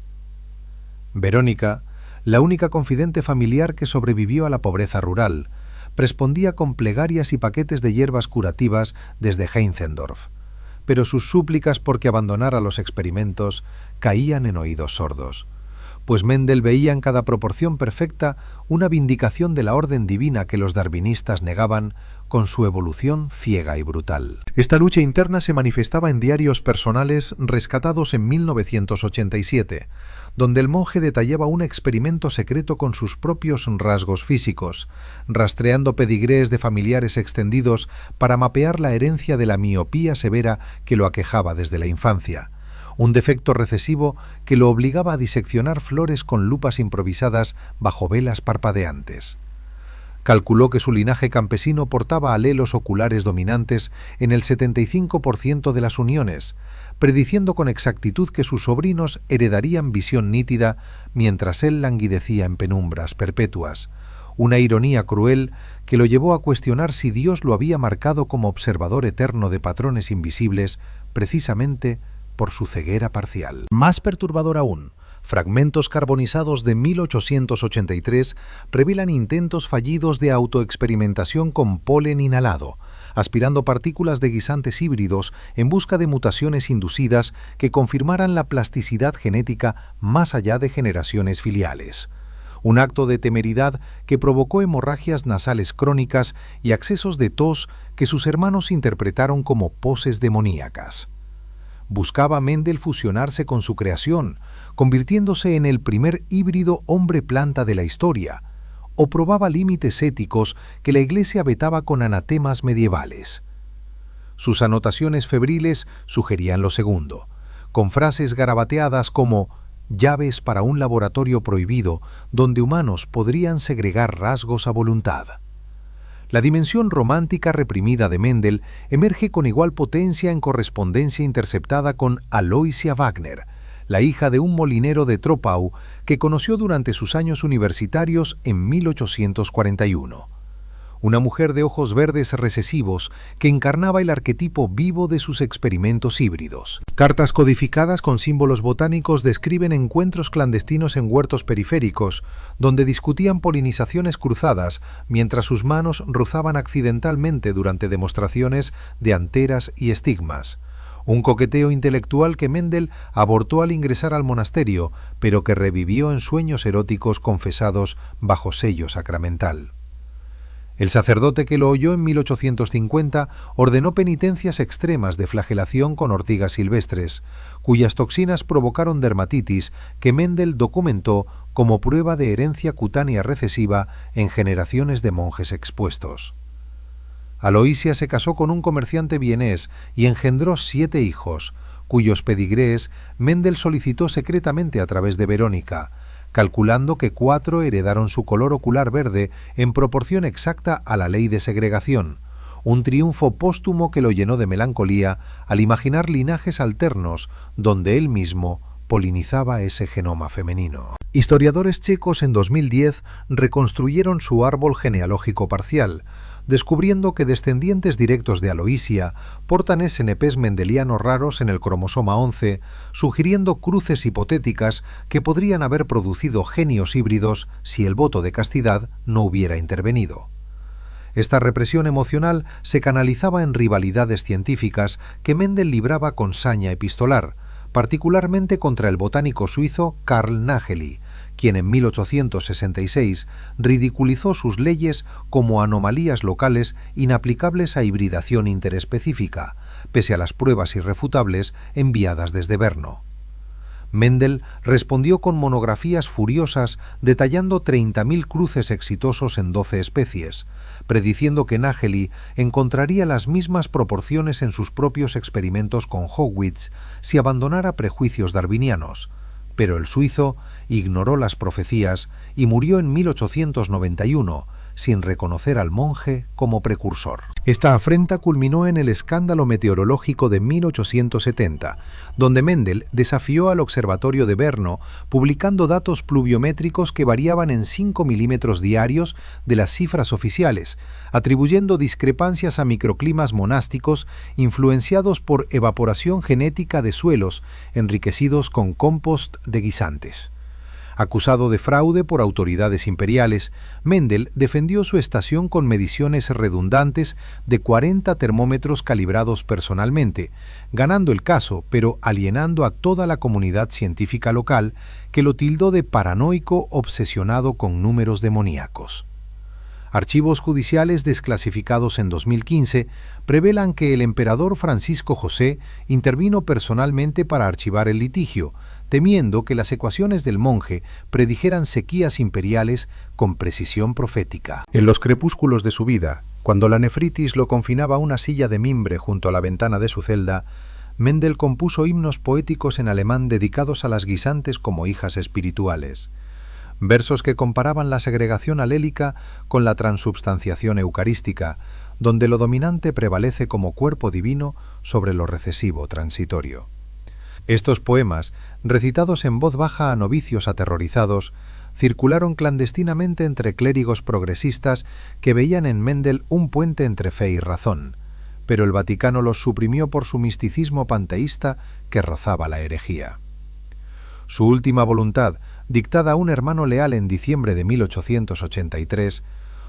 Verónica, la única confidente familiar que sobrevivió a la pobreza rural, respondía con plegarias y paquetes de hierbas curativas desde Heinzendorf, pero sus súplicas porque abandonara los experimentos caían en oídos sordos, pues Mendel veía en cada proporción perfecta una vindicación de la orden divina que los darwinistas negaban con su evolución ciega y brutal. Esta lucha interna se manifestaba en diarios personales rescatados en 1987, donde el monje detallaba un experimento secreto con sus propios rasgos físicos, rastreando pedigrés de familiares extendidos para mapear la herencia de la miopía severa que lo aquejaba desde la infancia, un defecto recesivo que lo obligaba a diseccionar flores con lupas improvisadas bajo velas parpadeantes. Calculó que su linaje campesino portaba alelos oculares dominantes en el 75% de las uniones, prediciendo con exactitud que sus sobrinos heredarían visión nítida mientras él languidecía en penumbras perpetuas, una ironía cruel que lo llevó a cuestionar si Dios lo había marcado como observador eterno de patrones invisibles precisamente por su ceguera parcial. Más perturbador aún, fragmentos carbonizados de 1883 revelan intentos fallidos de autoexperimentación con polen inhalado, aspirando partículas de guisantes híbridos en busca de mutaciones inducidas que confirmaran la plasticidad genética más allá de generaciones filiales. Un acto de temeridad que provocó hemorragias nasales crónicas y accesos de tos que sus hermanos interpretaron como poses demoníacas. Buscaba Mendel fusionarse con su creación, convirtiéndose en el primer híbrido hombre-planta de la historia, o probaba límites éticos que la Iglesia vetaba con anatemas medievales. Sus anotaciones febriles sugerían lo segundo, con frases garabateadas como «llaves para un laboratorio prohibido donde humanos podrían segregar rasgos a voluntad». La dimensión romántica reprimida de Mendel emerge con igual potencia en correspondencia interceptada con Aloysia Wagner, la hija de un molinero de Troppau que conoció durante sus años universitarios en 1841. Una mujer de ojos verdes recesivos que encarnaba el arquetipo vivo de sus experimentos híbridos. Cartas codificadas con símbolos botánicos describen encuentros clandestinos en huertos periféricos, donde discutían polinizaciones cruzadas mientras sus manos rozaban accidentalmente durante demostraciones de anteras y estigmas. Un coqueteo intelectual que Mendel abortó al ingresar al monasterio, pero que revivió en sueños eróticos confesados bajo sello sacramental. El sacerdote que lo oyó en 1850 ordenó penitencias extremas de flagelación con ortigas silvestres, cuyas toxinas provocaron dermatitis que Mendel documentó como prueba de herencia cutánea recesiva en generaciones de monjes expuestos. Aloysia se casó con un comerciante vienés y engendró 7 hijos, cuyos pedigrés Mendel solicitó secretamente a través de Verónica, calculando que 4 heredaron su color ocular verde en proporción exacta a la ley de segregación, un triunfo póstumo que lo llenó de melancolía al imaginar linajes alternos donde él mismo polinizaba ese genoma femenino. Historiadores checos en 2010 reconstruyeron su árbol genealógico parcial, descubriendo que descendientes directos de Aloysia portan SNPs mendelianos raros en el cromosoma 11, sugiriendo cruces hipotéticas que podrían haber producido genios híbridos si el voto de castidad no hubiera intervenido. Esta represión emocional se canalizaba en rivalidades científicas que Mendel libraba con saña epistolar, particularmente contra el botánico suizo Carl Nageli, quien en 1866 ridiculizó sus leyes como anomalías locales inaplicables a hibridación interespecífica, pese a las pruebas irrefutables enviadas desde Brno. Mendel respondió con monografías furiosas detallando 30.000 cruces exitosos en 12 especies, prediciendo que Nageli encontraría las mismas proporciones en sus propios experimentos con Howitz si abandonara prejuicios darwinianos, pero el suizo ignoró las profecías y murió en 1891, sin reconocer al monje como precursor. Esta afrenta culminó en el escándalo meteorológico de 1870, donde Mendel desafió al observatorio de Brno, publicando datos pluviométricos que variaban en 5 milímetros diarios de las cifras oficiales, atribuyendo discrepancias a microclimas monásticos influenciados por evaporación genética de suelos enriquecidos con compost de guisantes. Acusado de fraude por autoridades imperiales, Mendel defendió su estación con mediciones redundantes de 40 termómetros calibrados personalmente, ganando el caso, pero alienando a toda la comunidad científica local, que lo tildó de paranoico obsesionado con números demoníacos. Archivos judiciales desclasificados en 2015 revelan que el emperador Francisco José intervino personalmente para archivar el litigio, temiendo que las ecuaciones del monje predijeran sequías imperiales con precisión profética. En los crepúsculos de su vida, cuando la nefritis lo confinaba a una silla de mimbre junto a la ventana de su celda, Mendel compuso himnos poéticos en alemán dedicados a las guisantes como hijas espirituales. Versos que comparaban la segregación alélica con la transubstanciación eucarística, donde lo dominante prevalece como cuerpo divino sobre lo recesivo transitorio. Estos poemas, recitados en voz baja a novicios aterrorizados, circularon clandestinamente entre clérigos progresistas que veían en Mendel un puente entre fe y razón, pero el Vaticano los suprimió por su misticismo panteísta que rozaba la herejía. Su última voluntad, dictada a un hermano leal en diciembre de 1883,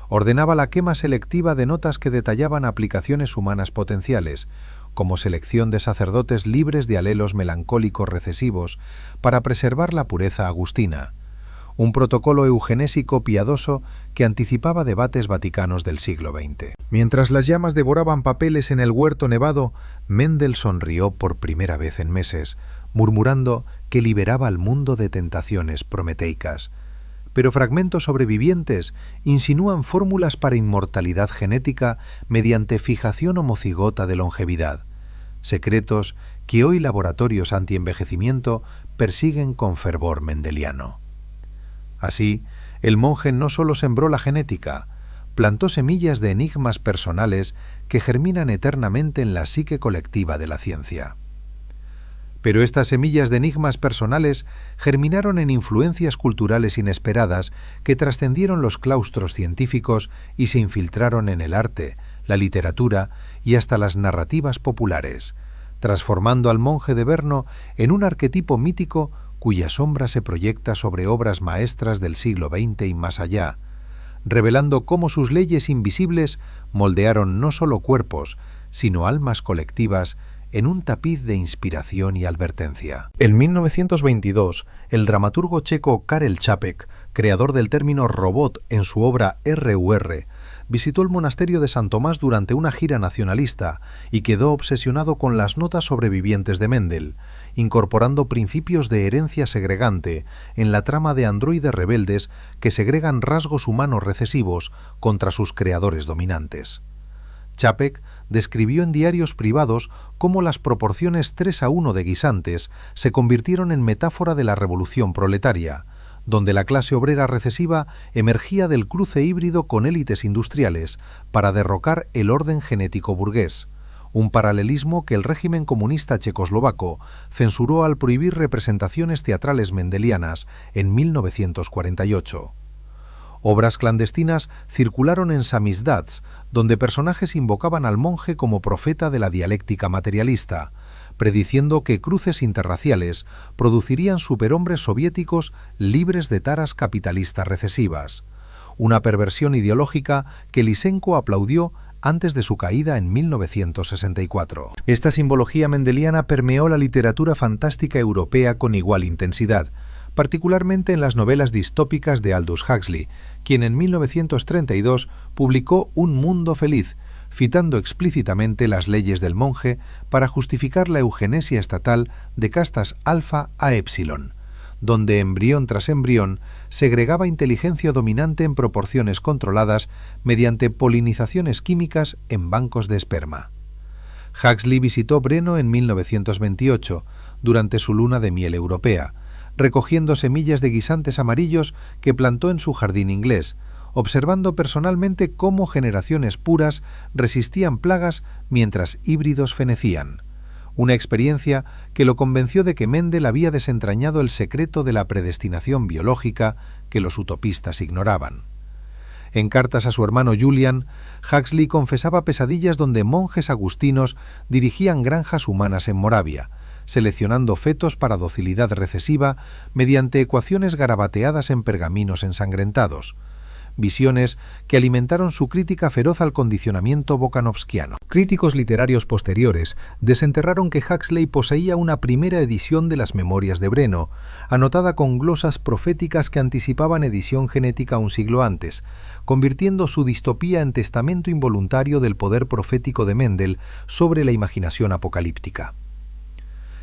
ordenaba la quema selectiva de notas que detallaban aplicaciones humanas potenciales, como selección de sacerdotes libres de alelos melancólicos recesivos para preservar la pureza agustina, un protocolo eugenésico piadoso que anticipaba debates vaticanos del siglo XX. Mientras las llamas devoraban papeles en el huerto nevado, Mendel sonrió por primera vez en meses, murmurando que liberaba al mundo de tentaciones prometeicas. Pero fragmentos sobrevivientes insinúan fórmulas para inmortalidad genética mediante fijación homocigota de longevidad, secretos que hoy laboratorios antienvejecimiento persiguen con fervor mendeliano. Así, el monje no solo sembró la genética, plantó semillas de enigmas personales que germinan eternamente en la psique colectiva de la ciencia. Pero estas semillas de enigmas personales germinaron en influencias culturales inesperadas que trascendieron los claustros científicos y se infiltraron en el arte, la literatura y hasta las narrativas populares, transformando al monje de Brno en un arquetipo mítico cuya sombra se proyecta sobre obras maestras del siglo XX y más allá, revelando cómo sus leyes invisibles moldearon no solo cuerpos, sino almas colectivas en un tapiz de inspiración y advertencia. En 1922, el dramaturgo checo Karel Čapek, creador del término robot en su obra RUR, visitó el monasterio de San Tomás durante una gira nacionalista y quedó obsesionado con las notas sobrevivientes de Mendel, incorporando principios de herencia segregante en la trama de androides rebeldes que segregan rasgos humanos recesivos contra sus creadores dominantes. Čapek describió en diarios privados cómo las proporciones 3:1 de guisantes se convirtieron en metáfora de la revolución proletaria, donde la clase obrera recesiva emergía del cruce híbrido con élites industriales para derrocar el orden genético burgués, un paralelismo que el régimen comunista checoslovaco censuró al prohibir representaciones teatrales mendelianas en 1948. Obras clandestinas circularon en samizdats, donde personajes invocaban al monje como profeta de la dialéctica materialista, prediciendo que cruces interraciales producirían superhombres soviéticos libres de taras capitalistas recesivas, una perversión ideológica que Lysenko aplaudió antes de su caída en 1964. Esta simbología mendeliana permeó la literatura fantástica europea con igual intensidad, particularmente en las novelas distópicas de Aldous Huxley, quien en 1932 publicó Un mundo feliz, citando explícitamente las leyes del monje para justificar la eugenesia estatal de castas alfa a épsilon, donde embrión tras embrión segregaba inteligencia dominante en proporciones controladas mediante polinizaciones químicas en bancos de esperma. Huxley visitó Brno en 1928, durante su luna de miel europea, recogiendo semillas de guisantes amarillos que plantó en su jardín inglés, observando personalmente cómo generaciones puras resistían plagas mientras híbridos fenecían, una experiencia que lo convenció de que Mendel había desentrañado el secreto de la predestinación biológica que los utopistas ignoraban. En cartas a su hermano Julian, Huxley confesaba pesadillas donde monjes agustinos dirigían granjas humanas en Moravia, seleccionando fetos para docilidad recesiva mediante ecuaciones garabateadas en pergaminos ensangrentados, visiones que alimentaron su crítica feroz al condicionamiento bokanovskiano. Críticos literarios posteriores desenterraron que Huxley poseía una primera edición de las Memorias de Brno, anotada con glosas proféticas que anticipaban edición genética un siglo antes, convirtiendo su distopía en testamento involuntario del poder profético de Mendel sobre la imaginación apocalíptica.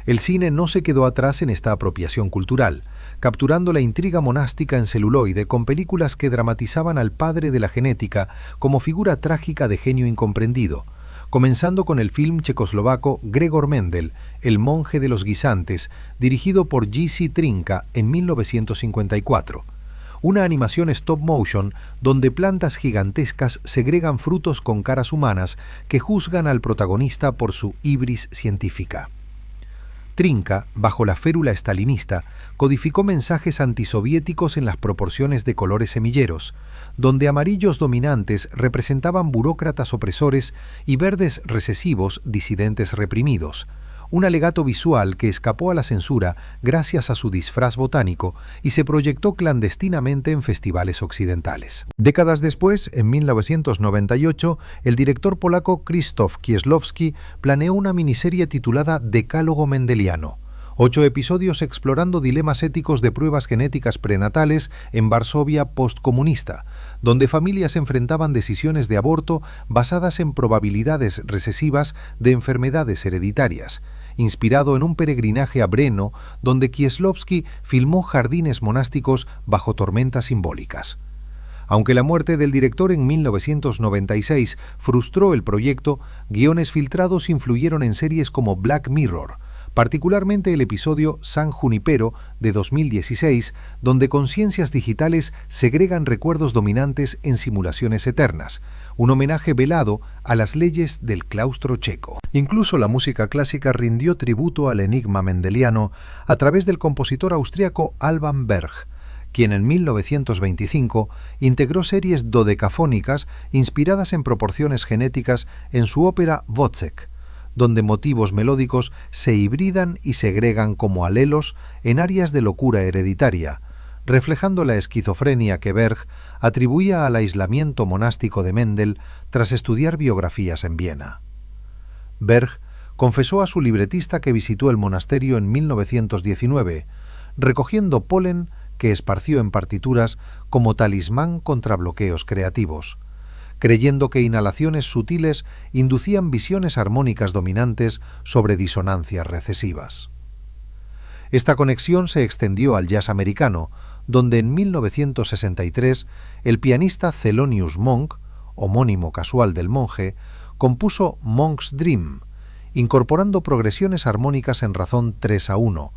El cine no se quedó atrás en esta apropiación cultural, capturando la intriga monástica en celuloide con películas que dramatizaban al padre de la genética como figura trágica de genio incomprendido, comenzando con el film checoslovaco Gregor Mendel, El monje de los guisantes, dirigido por J.C. Trinka en 1954, una animación stop motion donde plantas gigantescas segregan frutos con caras humanas que juzgan al protagonista por su ibris científica. Trinka, bajo la férula estalinista, codificó mensajes antisoviéticos en las proporciones de colores semilleros, donde amarillos dominantes representaban burócratas opresores y verdes recesivos disidentes reprimidos, un alegato visual que escapó a la censura gracias a su disfraz botánico y se proyectó clandestinamente en festivales occidentales. Décadas después, en 1998, el director polaco Krzysztof Kieślowski planeó una miniserie titulada Decálogo Mendeliano, 8 episodios explorando dilemas éticos de pruebas genéticas prenatales en Varsovia postcomunista, donde familias enfrentaban decisiones de aborto basadas en probabilidades recesivas de enfermedades hereditarias, inspirado en un peregrinaje a Brno, donde Kieślowski filmó jardines monásticos bajo tormentas simbólicas. Aunque la muerte del director en 1996 frustró el proyecto, guiones filtrados influyeron en series como Black Mirror, particularmente el episodio San Junipero de 2016, donde conciencias digitales segregan recuerdos dominantes en simulaciones eternas, un homenaje velado a las leyes del claustro checo. Incluso la música clásica rindió tributo al enigma mendeliano a través del compositor austriaco Alban Berg, quien en 1925 integró series dodecafónicas inspiradas en proporciones genéticas en su ópera Wozzeck, donde motivos melódicos se hibridan y segregan como alelos en áreas de locura hereditaria, reflejando la esquizofrenia que Berg atribuía al aislamiento monástico de Mendel tras estudiar biografías en Viena. Berg confesó a su libretista que visitó el monasterio en 1919, recogiendo polen que esparció en partituras como talismán contra bloqueos creativos, creyendo que inhalaciones sutiles inducían visiones armónicas dominantes sobre disonancias recesivas. Esta conexión se extendió al jazz americano, donde en 1963 el pianista Thelonious Monk, homónimo casual del monje, compuso Monk's Dream, incorporando progresiones armónicas en razón 3/1,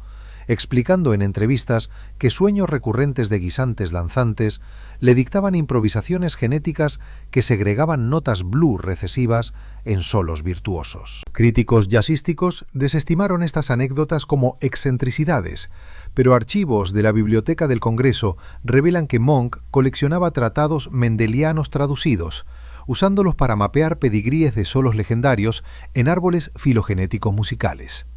explicando en entrevistas que sueños recurrentes de guisantes danzantes le dictaban improvisaciones genéticas que segregaban notas blues recesivas en solos virtuosos. Críticos jazzísticos desestimaron estas anécdotas como excentricidades, pero archivos de la Biblioteca del Congreso revelan que Monk coleccionaba tratados mendelianos traducidos, usándolos para mapear pedigríes de solos legendarios en árboles filogenéticos musicales.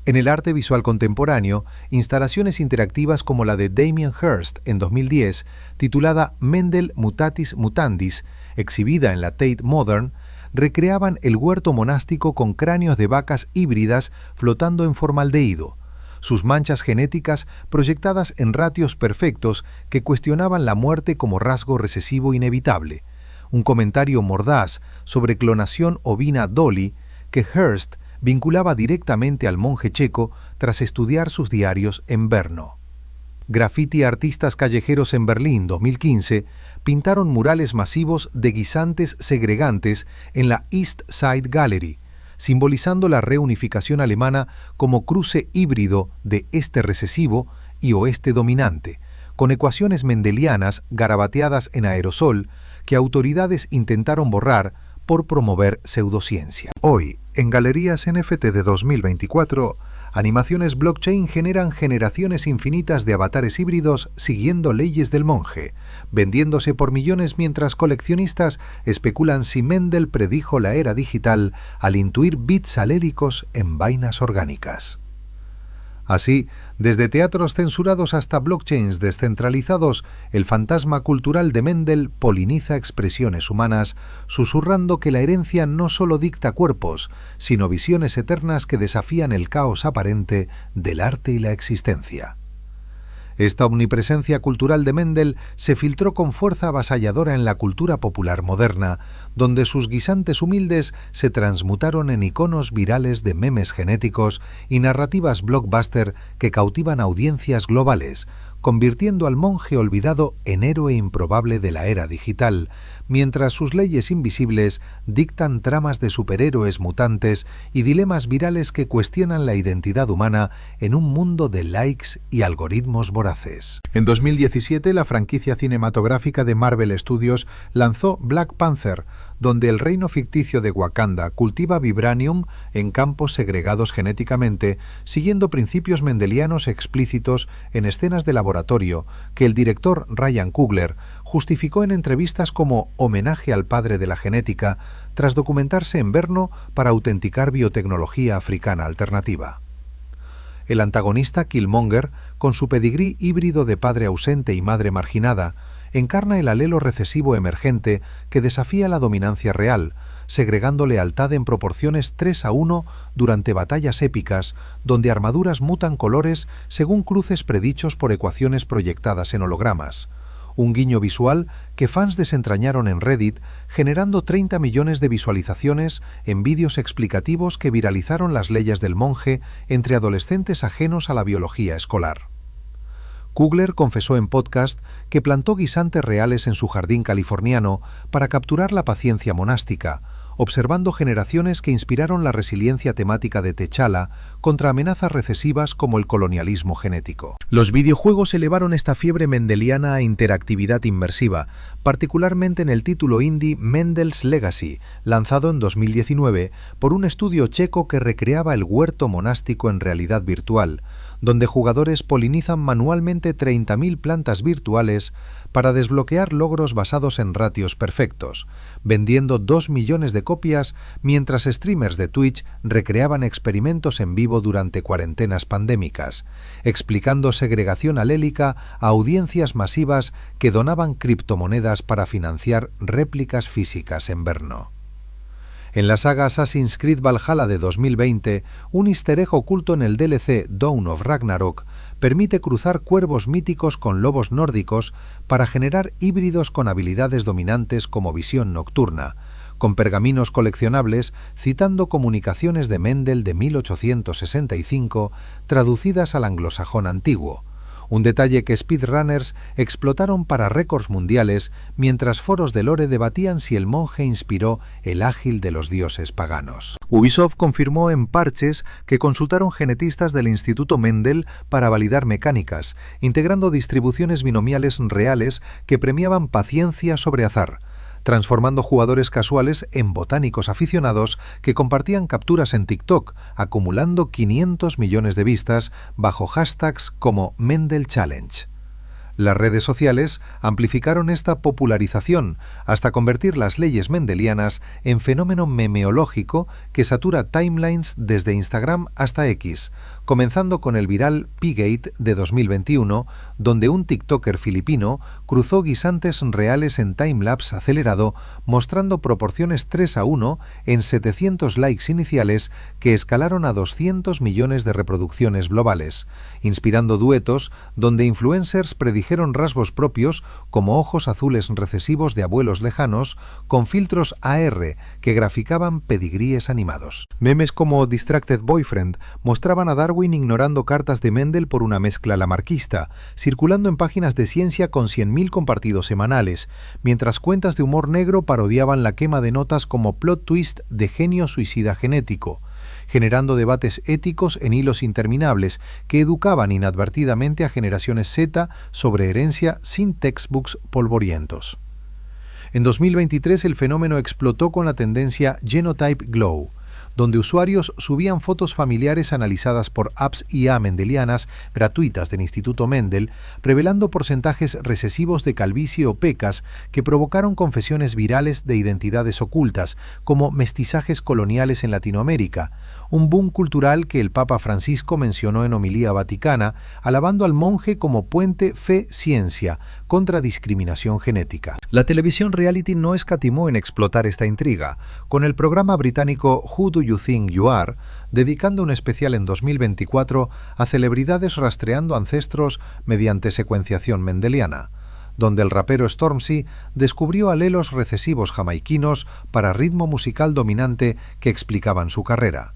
En el arte visual contemporáneo, instalaciones interactivas como la de Damien Hirst en 2010, titulada Mendel Mutatis Mutandis, exhibida en la Tate Modern, recreaban el huerto monástico con cráneos de vacas híbridas flotando en formaldehído, sus manchas genéticas proyectadas en ratios perfectos que cuestionaban la muerte como rasgo recesivo inevitable, un comentario mordaz sobre clonación ovina Dolly que Hirst vinculaba directamente al monje checo tras estudiar sus diarios en Brno. Graffiti artistas callejeros en Berlín 2015 pintaron murales masivos de guisantes segregantes en la East Side Gallery, simbolizando la reunificación alemana como cruce híbrido de este recesivo y oeste dominante, con ecuaciones mendelianas garabateadas en aerosol que autoridades intentaron borrar por promover pseudociencia. Hoy, en Galerías NFT de 2024, animaciones blockchain generan generaciones infinitas de avatares híbridos siguiendo leyes del monje, vendiéndose por millones mientras coleccionistas especulan si Mendel predijo la era digital al intuir bits aléricos en vainas orgánicas. Así, desde teatros censurados hasta blockchains descentralizados, el fantasma cultural de Mendel poliniza expresiones humanas, susurrando que la herencia no solo dicta cuerpos, sino visiones eternas que desafían el caos aparente del arte y la existencia. Esta omnipresencia cultural de Mendel se filtró con fuerza avasalladora en la cultura popular moderna, donde sus guisantes humildes se transmutaron en iconos virales de memes genéticos y narrativas blockbuster que cautivan audiencias globales, convirtiendo al monje olvidado en héroe improbable de la era digital, mientras sus leyes invisibles dictan tramas de superhéroes mutantes y dilemas virales que cuestionan la identidad humana en un mundo de likes y algoritmos voraces. En 2017, la franquicia cinematográfica de Marvel Studios lanzó Black Panther, donde el reino ficticio de Wakanda cultiva vibranium en campos segregados genéticamente, siguiendo principios mendelianos explícitos en escenas de laboratorio que el director Ryan Coogler justificó en entrevistas como homenaje al padre de la genética, tras documentarse en Brno para autenticar biotecnología africana alternativa. El antagonista Killmonger, con su pedigrí híbrido de padre ausente y madre marginada, encarna el alelo recesivo emergente que desafía la dominancia real, segregando lealtad en proporciones 3:1 durante batallas épicas, donde armaduras mutan colores según cruces predichos por ecuaciones proyectadas en hologramas. Un guiño visual que fans desentrañaron en Reddit, generando 30 millones de visualizaciones en vídeos explicativos que viralizaron las leyes del monje entre adolescentes ajenos a la biología escolar. Coogler confesó en podcast que plantó guisantes reales en su jardín californiano para capturar la paciencia monástica, observando generaciones que inspiraron la resiliencia temática de T'Challa contra amenazas recesivas como el colonialismo genético. Los videojuegos elevaron esta fiebre mendeliana a interactividad inmersiva, particularmente en el título indie Mendel's Legacy, lanzado en 2019 por un estudio checo que recreaba el huerto monástico en realidad virtual, donde jugadores polinizan manualmente 30.000 plantas virtuales para desbloquear logros basados en ratios perfectos, vendiendo 2 millones de copias mientras streamers de Twitch recreaban experimentos en vivo durante cuarentenas pandémicas, explicando segregación alélica a audiencias masivas que donaban criptomonedas para financiar réplicas físicas en Brno. En la saga Assassin's Creed Valhalla de 2020, un easter egg oculto en el DLC Dawn of Ragnarok permite cruzar cuervos míticos con lobos nórdicos para generar híbridos con habilidades dominantes como visión nocturna, con pergaminos coleccionables citando comunicaciones de Mendel de 1865 traducidas al anglosajón antiguo. Un detalle que speedrunners explotaron para récords mundiales mientras foros de lore debatían si el monje inspiró el ágil de los dioses paganos. Ubisoft confirmó en parches que consultaron genetistas del Instituto Mendel para validar mecánicas, integrando distribuciones binomiales reales que premiaban paciencia sobre azar, transformando jugadores casuales en botánicos aficionados que compartían capturas en TikTok, acumulando 500 millones de vistas bajo hashtags como Mendel Challenge. Las redes sociales amplificaron esta popularización hasta convertir las leyes mendelianas en fenómeno memeológico que satura timelines desde Instagram hasta X, comenzando con el viral P-Gate de 2021, donde un TikToker filipino cruzó guisantes reales en timelapse acelerado, mostrando proporciones 3:1 en 700 likes iniciales que escalaron a 200 millones de reproducciones globales, inspirando duetos donde influencers predijeron rasgos propios como ojos azules recesivos de abuelos lejanos con filtros AR que graficaban pedigríes animados. Memes como Distracted Boyfriend mostraban a Darwin ignorando cartas de Mendel por una mezcla lamarquista, circulando en páginas de ciencia con 100.000 compartidos semanales, mientras cuentas de humor negro parodiaban la quema de notas como plot twist de genio suicida genético, generando debates éticos en hilos interminables que educaban inadvertidamente a generaciones Z sobre herencia sin textbooks polvorientos. En 2023 el fenómeno explotó con la tendencia Genotype Glow, donde usuarios subían fotos familiares analizadas por apps IA mendelianas gratuitas del Instituto Mendel, revelando porcentajes recesivos de calvicie o pecas que provocaron confesiones virales de identidades ocultas, como mestizajes coloniales en Latinoamérica, un boom cultural que el Papa Francisco mencionó en homilía vaticana, alabando al monje como puente fe-ciencia contra discriminación genética. La televisión reality no escatimó en explotar esta intriga, con el programa británico Who Do You Think You Are, dedicando un especial en 2024 a celebridades rastreando ancestros mediante secuenciación mendeliana, donde el rapero Stormzy descubrió alelos recesivos jamaiquinos para ritmo musical dominante que explicaban su carrera.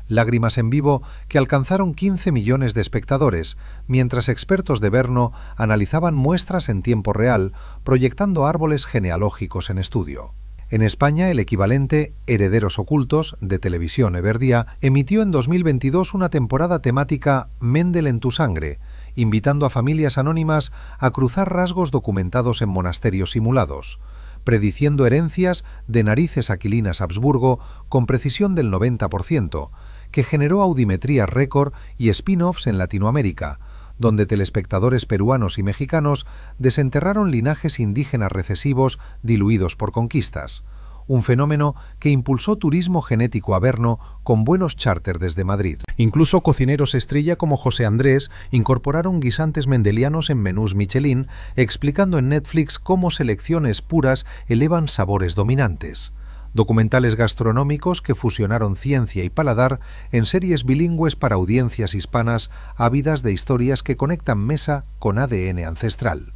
Lágrimas en vivo que alcanzaron 15 millones de espectadores, mientras expertos de Brno analizaban muestras en tiempo real, proyectando árboles genealógicos en estudio. En España, el equivalente Herederos Ocultos, de Televisión Everdía, emitió en 2022 una temporada temática Mendel en tu sangre, invitando a familias anónimas a cruzar rasgos documentados en monasterios simulados, prediciendo herencias de narices aquilinas Habsburgo con precisión del 90%, que generó audimetría récord y spin-offs en Latinoamérica, donde telespectadores peruanos y mexicanos desenterraron linajes indígenas recesivos diluidos por conquistas, un fenómeno que impulsó turismo genético averno con vuelos charter desde Madrid. Incluso cocineros estrella como José Andrés incorporaron guisantes mendelianos en menús Michelin, explicando en Netflix cómo selecciones puras elevan sabores dominantes. Documentales gastronómicos que fusionaron ciencia y paladar en series bilingües para audiencias hispanas ávidas de historias que conectan mesa con ADN ancestral.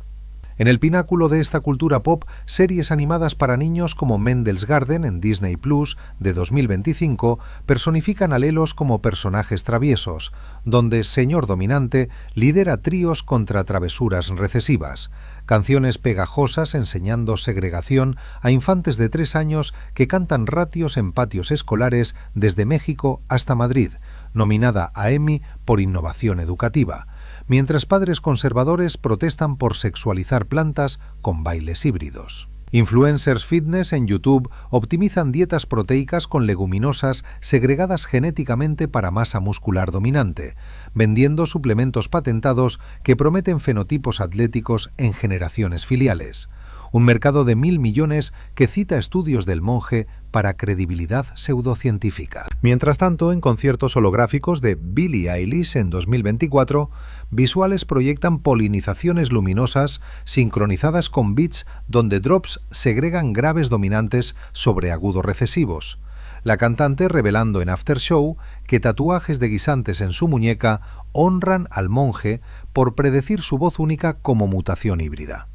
En el pináculo de esta cultura pop, series animadas para niños como Mendel's Garden en Disney Plus de 2025 personifican a Lelos como personajes traviesos, donde Señor Dominante lidera tríos contra travesuras recesivas, canciones pegajosas enseñando segregación a infantes de 3 años que cantan ratios en patios escolares desde México hasta Madrid, nominada a Emmy por innovación educativa, mientras padres conservadores protestan por sexualizar plantas con bailes híbridos. Influencers fitness en YouTube optimizan dietas proteicas con leguminosas segregadas genéticamente para masa muscular dominante, vendiendo suplementos patentados que prometen fenotipos atléticos en generaciones filiales. Un mercado de 1.000 millones que cita estudios del Monje para credibilidad pseudocientífica. Mientras tanto, en conciertos holográficos de Billie Eilish en 2024, visuales proyectan polinizaciones luminosas sincronizadas con beats donde drops segregan graves dominantes sobre agudos recesivos. La cantante revelando en After Show que tatuajes de guisantes en su muñeca honran al Monje por predecir su voz única como mutación híbrida.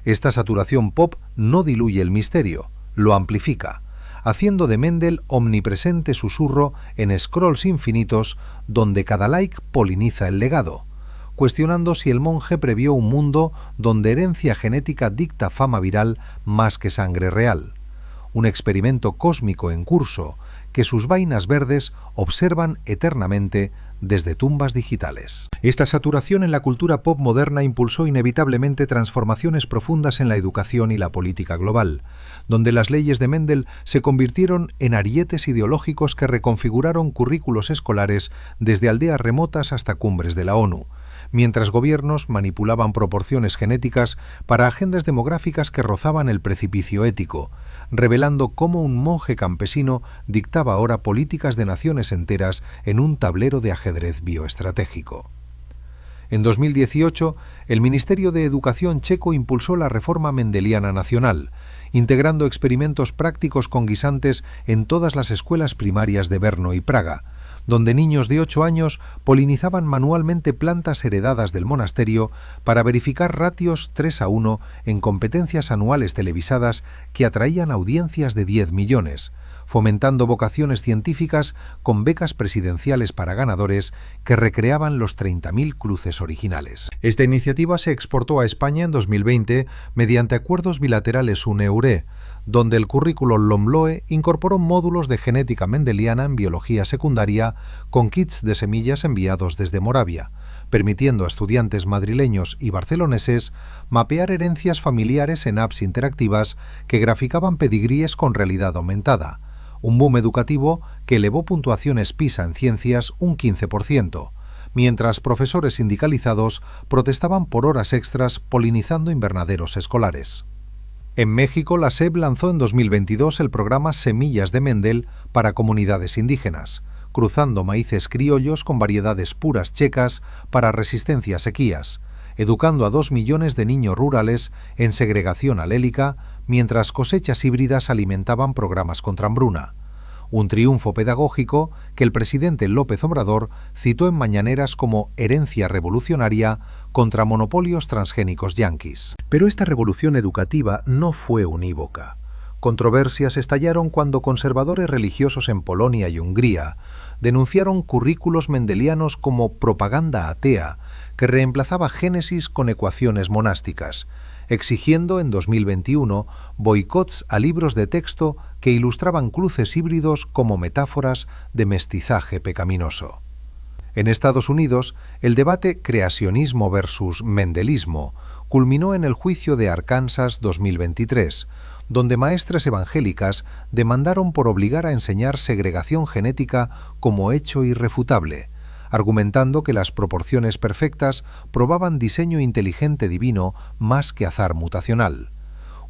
Esta saturación pop no diluye el misterio, lo amplifica, haciendo de Mendel omnipresente susurro en scrolls infinitos donde cada like poliniza el legado, cuestionando si el Monje previó un mundo donde herencia genética dicta fama viral más que sangre real, un experimento cósmico en curso que sus vainas verdes observan eternamente desde tumbas digitales. Esta saturación en la cultura pop moderna impulsó inevitablemente transformaciones profundas en la educación y la política global, donde las leyes de Mendel se convirtieron en arietes ideológicos que reconfiguraron currículos escolares desde aldeas remotas hasta cumbres de la ONU, mientras gobiernos manipulaban proporciones genéticas para agendas demográficas que rozaban el precipicio ético, revelando cómo un monje campesino dictaba ahora políticas de naciones enteras en un tablero de ajedrez bioestratégico. En 2018, el Ministerio de Educación checo impulsó la reforma mendeliana nacional, integrando experimentos prácticos con guisantes en todas las escuelas primarias de Brno y Praga, donde niños de 8 años polinizaban manualmente plantas heredadas del monasterio para verificar ratios 3:1 en competencias anuales televisadas que atraían audiencias de 10 millones, fomentando vocaciones científicas con becas presidenciales para ganadores que recreaban los 30.000 cruces originales. Esta iniciativa se exportó a España en 2020 mediante acuerdos bilaterales UNE-URE, donde el currículo LOMLOE incorporó módulos de genética mendeliana en biología secundaria con kits de semillas enviados desde Moravia, permitiendo a estudiantes madrileños y barceloneses mapear herencias familiares en apps interactivas que graficaban pedigríes con realidad aumentada, un boom educativo que elevó puntuaciones PISA en ciencias un 15%, mientras profesores sindicalizados protestaban por horas extras polinizando invernaderos escolares. En México, la SEP lanzó en 2022 el programa Semillas de Mendel para comunidades indígenas, cruzando maíces criollos con variedades puras checas para resistencia a sequías, educando a 2 millones de niños rurales en segregación alélica, mientras cosechas híbridas alimentaban programas contra hambruna. Un triunfo pedagógico que el presidente López Obrador citó en mañaneras como herencia revolucionaria contra monopolios transgénicos yanquis. Pero esta revolución educativa no fue unívoca. Controversias estallaron cuando conservadores religiosos en Polonia y Hungría denunciaron currículos mendelianos como propaganda atea que reemplazaba Génesis con ecuaciones monásticas, exigiendo en 2021 boicots a libros de texto que ilustraban cruces híbridos como metáforas de mestizaje pecaminoso. En Estados Unidos, el debate creacionismo versus mendelismo, culminó en el juicio de Arkansas 2023, donde maestras evangélicas demandaron por obligar a enseñar segregación genética como hecho irrefutable, argumentando que las proporciones perfectas probaban diseño inteligente divino más que azar mutacional.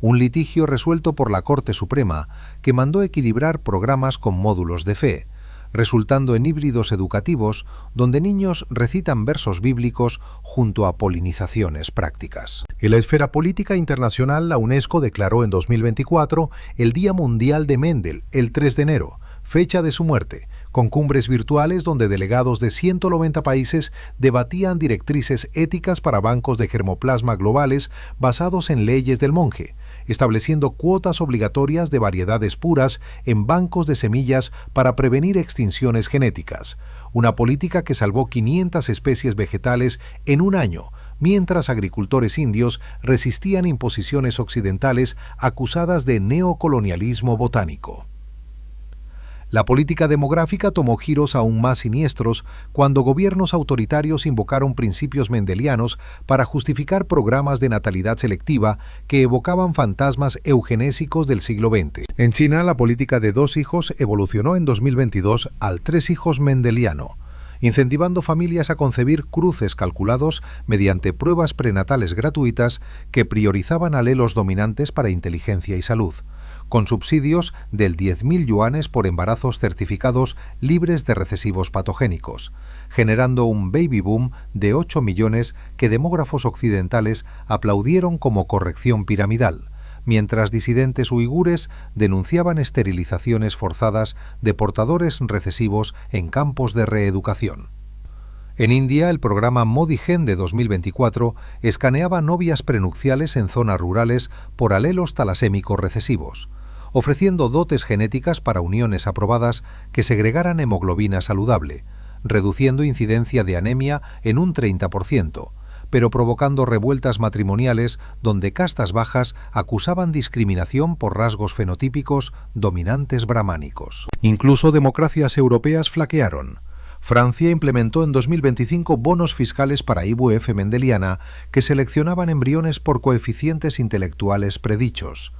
Un litigio resuelto por la Corte Suprema que mandó equilibrar programas con módulos de fe, resultando en híbridos educativos donde niños recitan versos bíblicos junto a polinizaciones prácticas. En la esfera política internacional, la UNESCO declaró en 2024 el Día Mundial de Mendel, el 3 de enero, fecha de su muerte, con cumbres virtuales donde delegados de 190 países debatían directrices éticas para bancos de germoplasma globales basados en leyes del monje, estableciendo cuotas obligatorias de variedades puras en bancos de semillas para prevenir extinciones genéticas, una política que salvó 500 especies vegetales en un año, mientras agricultores indios resistían imposiciones occidentales acusadas de neocolonialismo botánico. La política demográfica tomó giros aún más siniestros cuando gobiernos autoritarios invocaron principios mendelianos para justificar programas de natalidad selectiva que evocaban fantasmas eugenésicos del siglo XX. En China, la política de 2 hijos evolucionó en 2022 al 3 hijos mendeliano, incentivando familias a concebir cruces calculados mediante pruebas prenatales gratuitas que priorizaban alelos dominantes para inteligencia y salud, con subsidios del 10.000 yuanes por embarazos certificados libres de recesivos patogénicos, generando un baby boom de 8 millones que demógrafos occidentales aplaudieron como corrección piramidal, mientras disidentes uigures denunciaban esterilizaciones forzadas de portadores recesivos en campos de reeducación. En India, el programa Modi Gen de 2024 escaneaba novias prenupciales en zonas rurales por alelos talasémicos recesivos, ofreciendo dotes genéticas para uniones aprobadas que segregaran hemoglobina saludable, reduciendo incidencia de anemia en un 30%, pero provocando revueltas matrimoniales donde castas bajas acusaban discriminación por rasgos fenotípicos dominantes brahmánicos. Incluso democracias europeas flaquearon. Francia implementó en 2025 bonos fiscales para IVF mendeliana que seleccionaban embriones por coeficientes intelectuales predichos,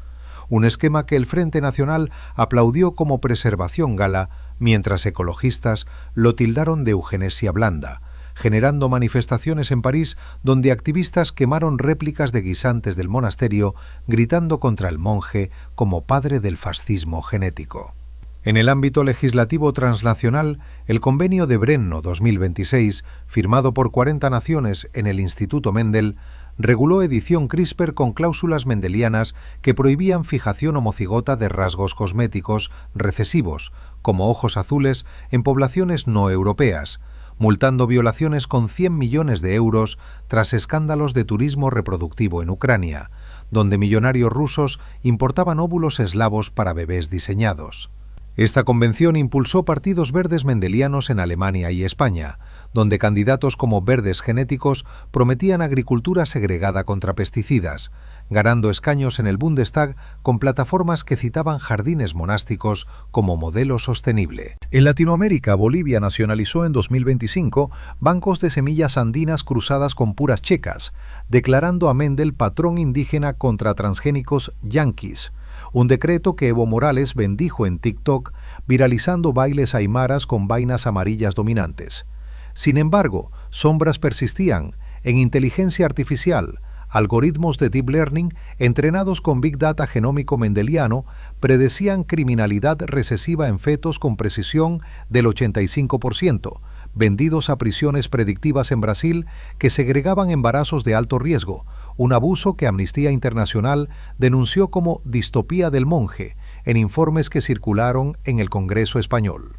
un esquema que el Frente Nacional aplaudió como preservación gala, mientras ecologistas lo tildaron de eugenesia blanda, generando manifestaciones en París donde activistas quemaron réplicas de guisantes del monasterio, gritando contra el monje como padre del fascismo genético. En el ámbito legislativo transnacional, el Convenio de Brno 2026, firmado por 40 naciones en el Instituto Mendel, reguló edición CRISPR con cláusulas mendelianas que prohibían fijación homocigota de rasgos cosméticos recesivos, como ojos azules, en poblaciones no europeas, multando violaciones con 100 millones de euros tras escándalos de turismo reproductivo en Ucrania, donde millonarios rusos importaban óvulos eslavos para bebés diseñados. Esta convención impulsó partidos verdes mendelianos en Alemania y España, donde candidatos como Verdes Genéticos prometían agricultura segregada contra pesticidas, ganando escaños en el Bundestag con plataformas que citaban jardines monásticos como modelo sostenible. En Latinoamérica, Bolivia nacionalizó en 2025 bancos de semillas andinas cruzadas con puras checas, declarando a Mendel patrón indígena contra transgénicos yanquis, un decreto que Evo Morales bendijo en TikTok, viralizando bailes aymaras con vainas amarillas dominantes. Sin embargo, sombras persistían en inteligencia artificial. Algoritmos de Deep Learning, entrenados con Big Data genómico mendeliano, predecían criminalidad recesiva en fetos con precisión del 85%, vendidos a prisiones predictivas en Brasil que segregaban embarazos de alto riesgo, un abuso que Amnistía Internacional denunció como distopía del monje en informes que circularon en el Congreso español.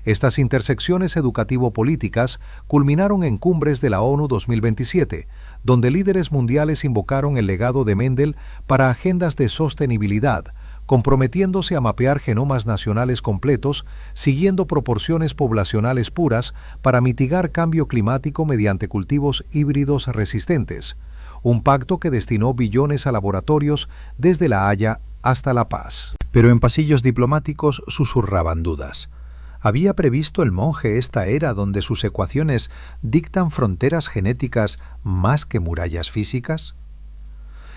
Estas intersecciones educativo-políticas culminaron en cumbres de la ONU 2027, donde líderes mundiales invocaron el legado de Mendel para agendas de sostenibilidad, comprometiéndose a mapear genomas nacionales completos, siguiendo proporciones poblacionales puras para mitigar cambio climático mediante cultivos híbridos resistentes, un pacto que destinó billones a laboratorios desde La Haya hasta La Paz. Pero en pasillos diplomáticos susurraban dudas. ¿Había previsto el monje esta era donde sus ecuaciones dictan fronteras genéticas más que murallas físicas?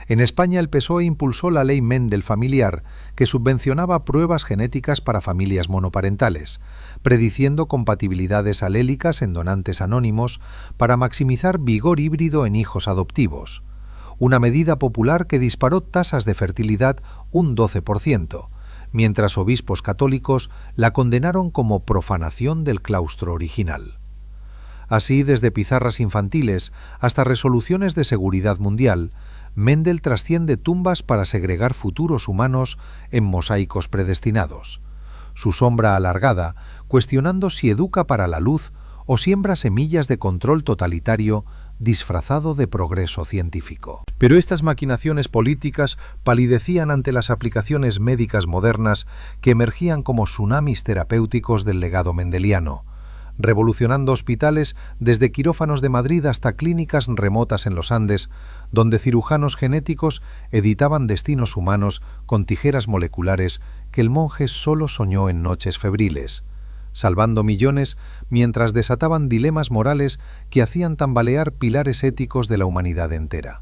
En España el PSOE impulsó la Ley Mendel familiar, que subvencionaba pruebas genéticas para familias monoparentales, prediciendo compatibilidades alélicas en donantes anónimos para maximizar vigor híbrido en hijos adoptivos. Una medida popular que disparó tasas de fertilidad un 12%, mientras obispos católicos la condenaron como profanación del claustro original. Así, desde pizarras infantiles hasta resoluciones de seguridad mundial, Mendel trasciende tumbas para segregar futuros humanos en mosaicos predestinados. Su sombra alargada, cuestionando si educa para la luz o siembra semillas de control totalitario disfrazado de progreso científico. Pero estas maquinaciones políticas palidecían ante las aplicaciones médicas modernas que emergían como tsunamis terapéuticos del legado mendeliano, revolucionando hospitales desde quirófanos de Madrid hasta clínicas remotas en los Andes, donde cirujanos genéticos editaban destinos humanos con tijeras moleculares que el monje solo soñó en noches febriles, salvando millones mientras desataban dilemas morales que hacían tambalear pilares éticos de la humanidad entera.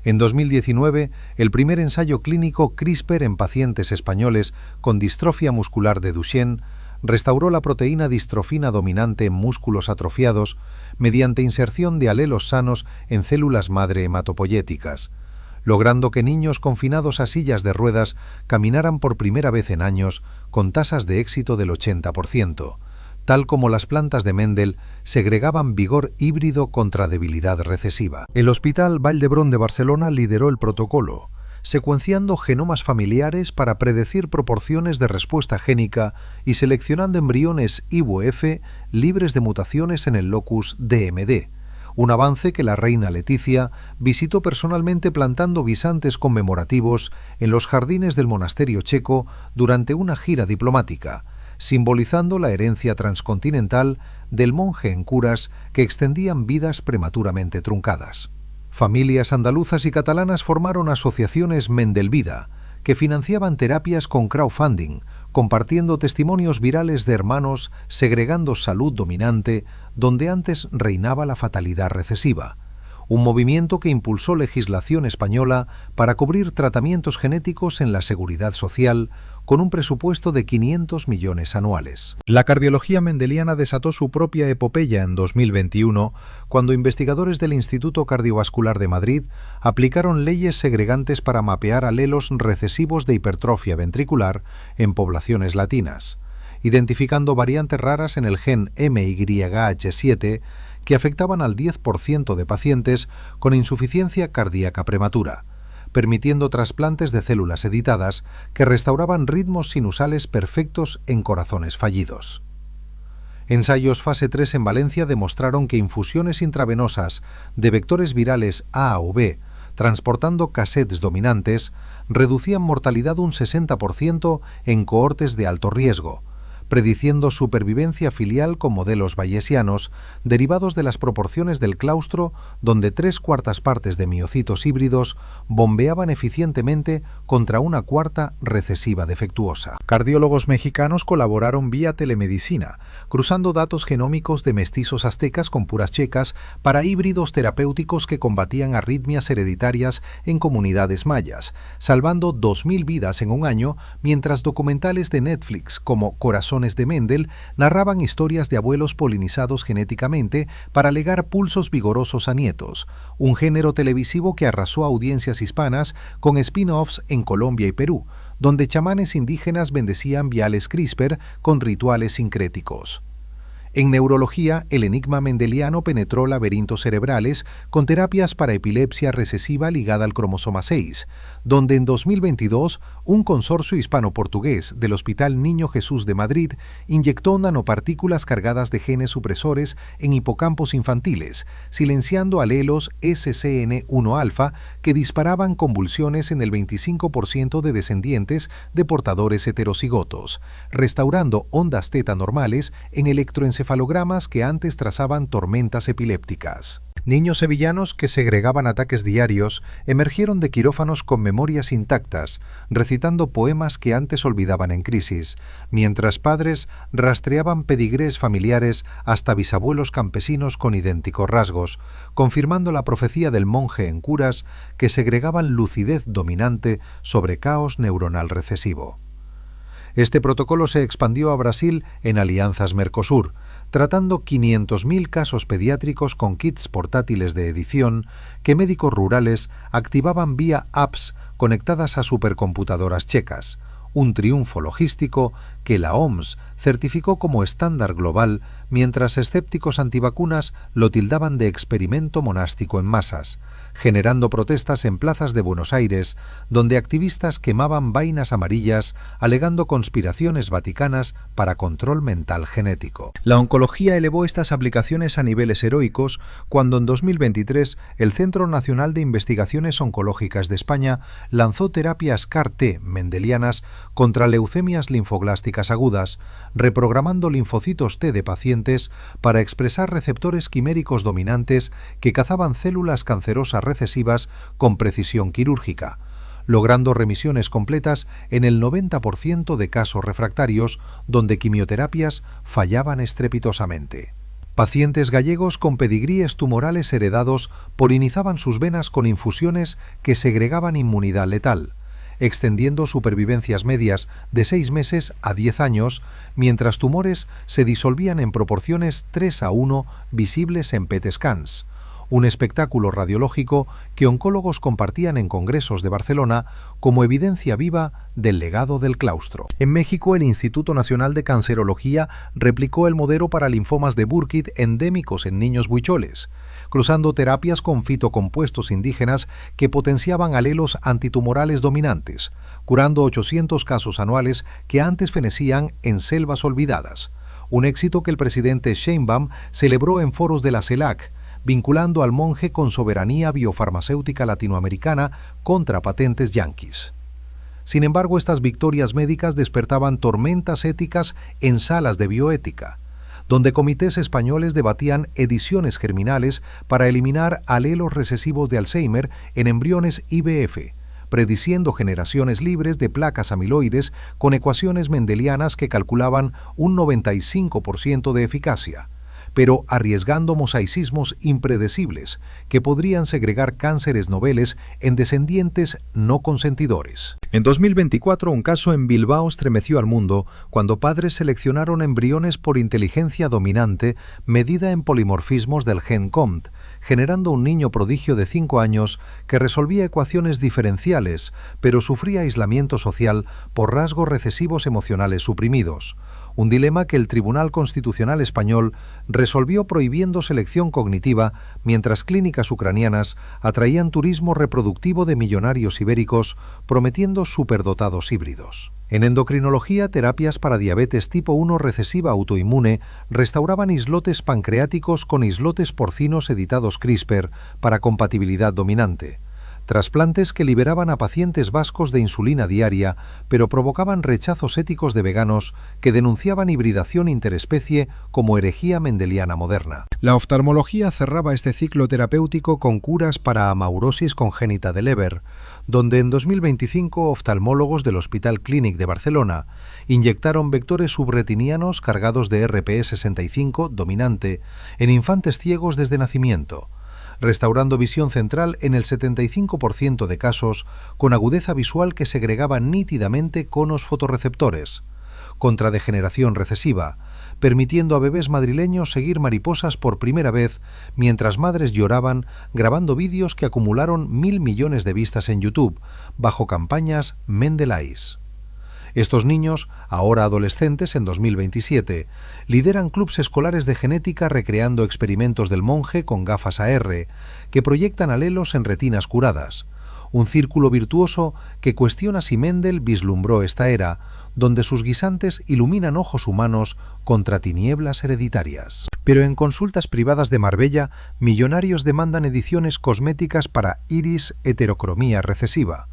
En 2019, el primer ensayo clínico CRISPR en pacientes españoles con distrofia muscular de Duchenne restauró la proteína distrofina dominante en músculos atrofiados mediante inserción de alelos sanos en células madre hematopoyéticas, logrando que niños confinados a sillas de ruedas caminaran por primera vez en años con tasas de éxito del 80%, tal como las plantas de Mendel segregaban vigor híbrido contra debilidad recesiva. El Hospital Vall d'Hebron de Barcelona lideró el protocolo, secuenciando genomas familiares para predecir proporciones de respuesta génica y seleccionando embriones IVF libres de mutaciones en el locus DMD, un avance que la reina Leticia visitó personalmente plantando guisantes conmemorativos en los jardines del monasterio checo durante una gira diplomática, simbolizando la herencia transcontinental del monje en curas que extendían vidas prematuramente truncadas. Familias andaluzas y catalanas formaron asociaciones Mendelvida, que financiaban terapias con crowdfunding, compartiendo testimonios virales de hermanos segregando salud dominante donde antes reinaba la fatalidad recesiva, un movimiento que impulsó legislación española para cubrir tratamientos genéticos en la seguridad social con un presupuesto de 500 millones anuales. La cardiología mendeliana desató su propia epopeya en 2021, cuando investigadores del Instituto Cardiovascular de Madrid aplicaron leyes segregantes para mapear alelos recesivos de hipertrofia ventricular en poblaciones latinas, identificando variantes raras en el gen MYH7 que afectaban al 10% de pacientes con insuficiencia cardíaca prematura, permitiendo trasplantes de células editadas que restauraban ritmos sinusales perfectos en corazones fallidos. Ensayos fase 3 en Valencia demostraron que infusiones intravenosas de vectores virales A o B, transportando cassettes dominantes, reducían mortalidad un 60% en cohortes de alto riesgo, prediciendo supervivencia filial con modelos bayesianos derivados de las proporciones del claustro, donde 3/4 partes de miocitos híbridos bombeaban eficientemente contra 1/4 recesiva defectuosa. Cardiólogos mexicanos colaboraron vía telemedicina, cruzando datos genómicos de mestizos aztecas con puras checas para híbridos terapéuticos que combatían arritmias hereditarias en comunidades mayas, salvando 2.000 vidas en un año, mientras documentales de Netflix como Corazón de Mendel narraban historias de abuelos polinizados genéticamente para legar pulsos vigorosos a nietos, un género televisivo que arrasó audiencias hispanas con spin-offs en Colombia y Perú, donde chamanes indígenas bendecían viales CRISPR con rituales sincréticos. En neurología, el enigma mendeliano penetró laberintos cerebrales con terapias para epilepsia recesiva ligada al cromosoma 6, donde en 2022 un consorcio hispano-portugués del Hospital Niño Jesús de Madrid inyectó nanopartículas cargadas de genes supresores en hipocampos infantiles, silenciando alelos SCN1-alfa que disparaban convulsiones en el 25% de descendientes de portadores heterocigotos, restaurando ondas teta normales en electroencefalogramas que antes trazaban tormentas epilépticas. Niños sevillanos que segregaban ataques diarios emergieron de quirófanos con memorias intactas, recitando poemas que antes olvidaban en crisis, mientras padres rastreaban pedigrés familiares hasta bisabuelos campesinos con idénticos rasgos, confirmando la profecía del monje en curas que segregaban lucidez dominante sobre caos neuronal recesivo. Este protocolo se expandió a Brasil en alianzas Mercosur, tratando 500.000 casos pediátricos con kits portátiles de edición que médicos rurales activaban vía apps conectadas a supercomputadoras checas, un triunfo logístico que la OMS certificó como estándar global, mientras escépticos antivacunas lo tildaban de experimento monástico en masas, generando protestas en plazas de Buenos Aires, donde activistas quemaban vainas amarillas alegando conspiraciones vaticanas para control mental genético. La oncología elevó estas aplicaciones a niveles heroicos cuando en 2023 el Centro Nacional de Investigaciones Oncológicas de España lanzó terapias CAR-T mendelianas contra leucemias linfoblásticas agudas, reprogramando linfocitos T de pacientes para expresar receptores quiméricos dominantes que cazaban células cancerosas recesivas con precisión quirúrgica, logrando remisiones completas en el 90% de casos refractarios donde quimioterapias fallaban estrepitosamente. Pacientes gallegos con pedigríes tumorales heredados polinizaban sus venas con infusiones que segregaban inmunidad letal, extendiendo supervivencias medias de 6 meses a 10 años, mientras tumores se disolvían en proporciones 3:1 visibles en PET scans, un espectáculo radiológico que oncólogos compartían en congresos de Barcelona como evidencia viva del legado del claustro. En México, el Instituto Nacional de Cancerología replicó el modelo para linfomas de Burkitt endémicos en niños huicholes, cruzando terapias con fitocompuestos indígenas que potenciaban alelos antitumorales dominantes, curando 800 casos anuales que antes fenecían en selvas olvidadas, un éxito que el presidente Sheinbaum celebró en foros de la CELAC, vinculando al monje con soberanía biofarmacéutica latinoamericana contra patentes yanquis. Sin embargo, estas victorias médicas despertaban tormentas éticas en salas de bioética, donde comités españoles debatían ediciones germinales para eliminar alelos recesivos de Alzheimer en embriones IVF, prediciendo generaciones libres de placas amiloides con ecuaciones mendelianas que calculaban un 95% de eficacia, pero arriesgando mosaicismos impredecibles que podrían segregar cánceres noveles en descendientes no consentidores. En 2024, un caso en Bilbao estremeció al mundo cuando padres seleccionaron embriones por inteligencia dominante medida en polimorfismos del gen COMT, generando un niño prodigio de 5 años que resolvía ecuaciones diferenciales, pero sufría aislamiento social por rasgos recesivos emocionales suprimidos. Un dilema que el Tribunal Constitucional español resolvió prohibiendo selección cognitiva, mientras clínicas ucranianas atraían turismo reproductivo de millonarios ibéricos, prometiendo superdotados híbridos. En endocrinología, terapias para diabetes tipo 1 recesiva autoinmune restauraban islotes pancreáticos con islotes porcinos editados CRISPR para compatibilidad dominante. Trasplantes que liberaban a pacientes vascos de insulina diaria, pero provocaban rechazos éticos de veganos que denunciaban hibridación interespecie como herejía mendeliana moderna. La oftalmología cerraba este ciclo terapéutico con curas para amaurosis congénita de Leber, donde en 2025 oftalmólogos del Hospital Clínic de Barcelona inyectaron vectores subretinianos cargados de RPE65 dominante en infantes ciegos desde nacimiento, restaurando visión central en el 75% de casos con agudeza visual que segregaba nítidamente conos fotorreceptores, contra degeneración recesiva, permitiendo a bebés madrileños seguir mariposas por primera vez mientras madres lloraban grabando vídeos que acumularon 1.000 millones de vistas en YouTube, bajo campañas Mendeleyes. Estos niños, ahora adolescentes en 2027, lideran clubs escolares de genética recreando experimentos del monje con gafas AR, que proyectan alelos en retinas curadas. Un círculo virtuoso que cuestiona si Mendel vislumbró esta era, donde sus guisantes iluminan ojos humanos contra tinieblas hereditarias. Pero en consultas privadas de Marbella, millonarios demandan ediciones cosméticas para iris heterocromía recesiva,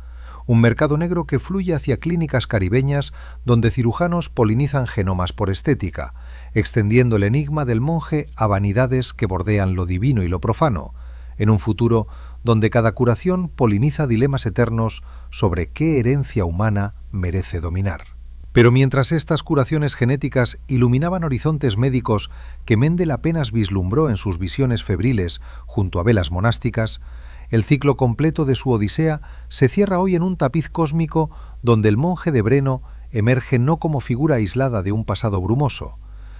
un mercado negro que fluye hacia clínicas caribeñas donde cirujanos polinizan genomas por estética, extendiendo el enigma del monje a vanidades que bordean lo divino y lo profano, en un futuro donde cada curación poliniza dilemas eternos sobre qué herencia humana merece dominar. Pero mientras estas curaciones genéticas iluminaban horizontes médicos que Mendel apenas vislumbró en sus visiones febriles junto a velas monásticas, el ciclo completo de su odisea se cierra hoy en un tapiz cósmico donde el monje de Breno emerge no como figura aislada de un pasado brumoso,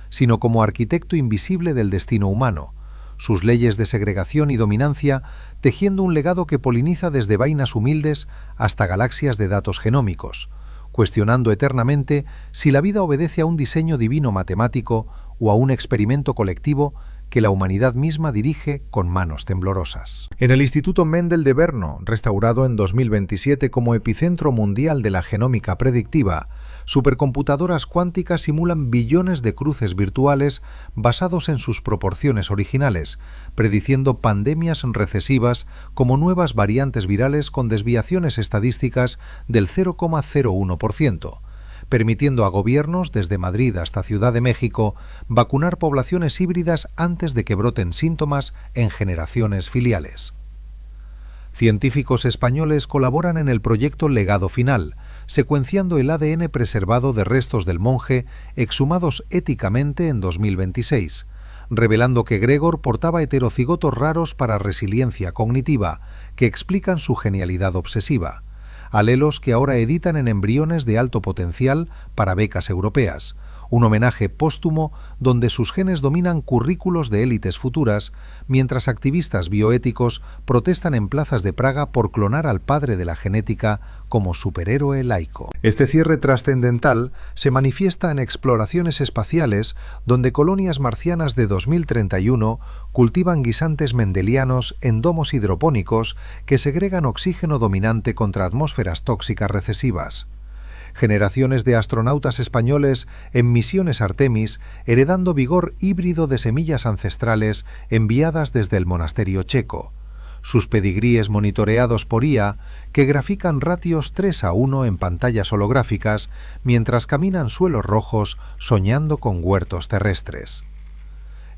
sino como arquitecto invisible del destino humano, sus leyes de segregación y dominancia tejiendo un legado que poliniza desde vainas humildes hasta galaxias de datos genómicos, cuestionando eternamente si la vida obedece a un diseño divino matemático o a un experimento colectivo que la humanidad misma dirige con manos temblorosas. En el Instituto Mendel de Brno, restaurado en 2027 como epicentro mundial de la genómica predictiva, supercomputadoras cuánticas simulan billones de cruces virtuales basados en sus proporciones originales, prediciendo pandemias recesivas como nuevas variantes virales con desviaciones estadísticas del 0,01%. Permitiendo a gobiernos, desde Madrid hasta Ciudad de México, vacunar poblaciones híbridas antes de que broten síntomas en generaciones filiales. Científicos españoles colaboran en el proyecto Legado Final, secuenciando el ADN preservado de restos del monje exhumados éticamente en 2026, revelando que Gregor portaba heterocigotos raros para resiliencia cognitiva, que explican su genialidad obsesiva. Alelos que ahora editan en embriones de alto potencial para becas europeas, un homenaje póstumo donde sus genes dominan currículos de élites futuras, mientras activistas bioéticos protestan en plazas de Praga por clonar al padre de la genética como superhéroe laico. Este cierre trascendental se manifiesta en exploraciones espaciales donde colonias marcianas de 2031 cultivan guisantes mendelianos en domos hidropónicos que segregan oxígeno dominante contra atmósferas tóxicas recesivas. Generaciones de astronautas españoles en misiones Artemis heredando vigor híbrido de semillas ancestrales enviadas desde el monasterio checo. Sus pedigríes monitoreados por IA que grafican ratios 3:1 en pantallas holográficas mientras caminan suelos rojos soñando con huertos terrestres.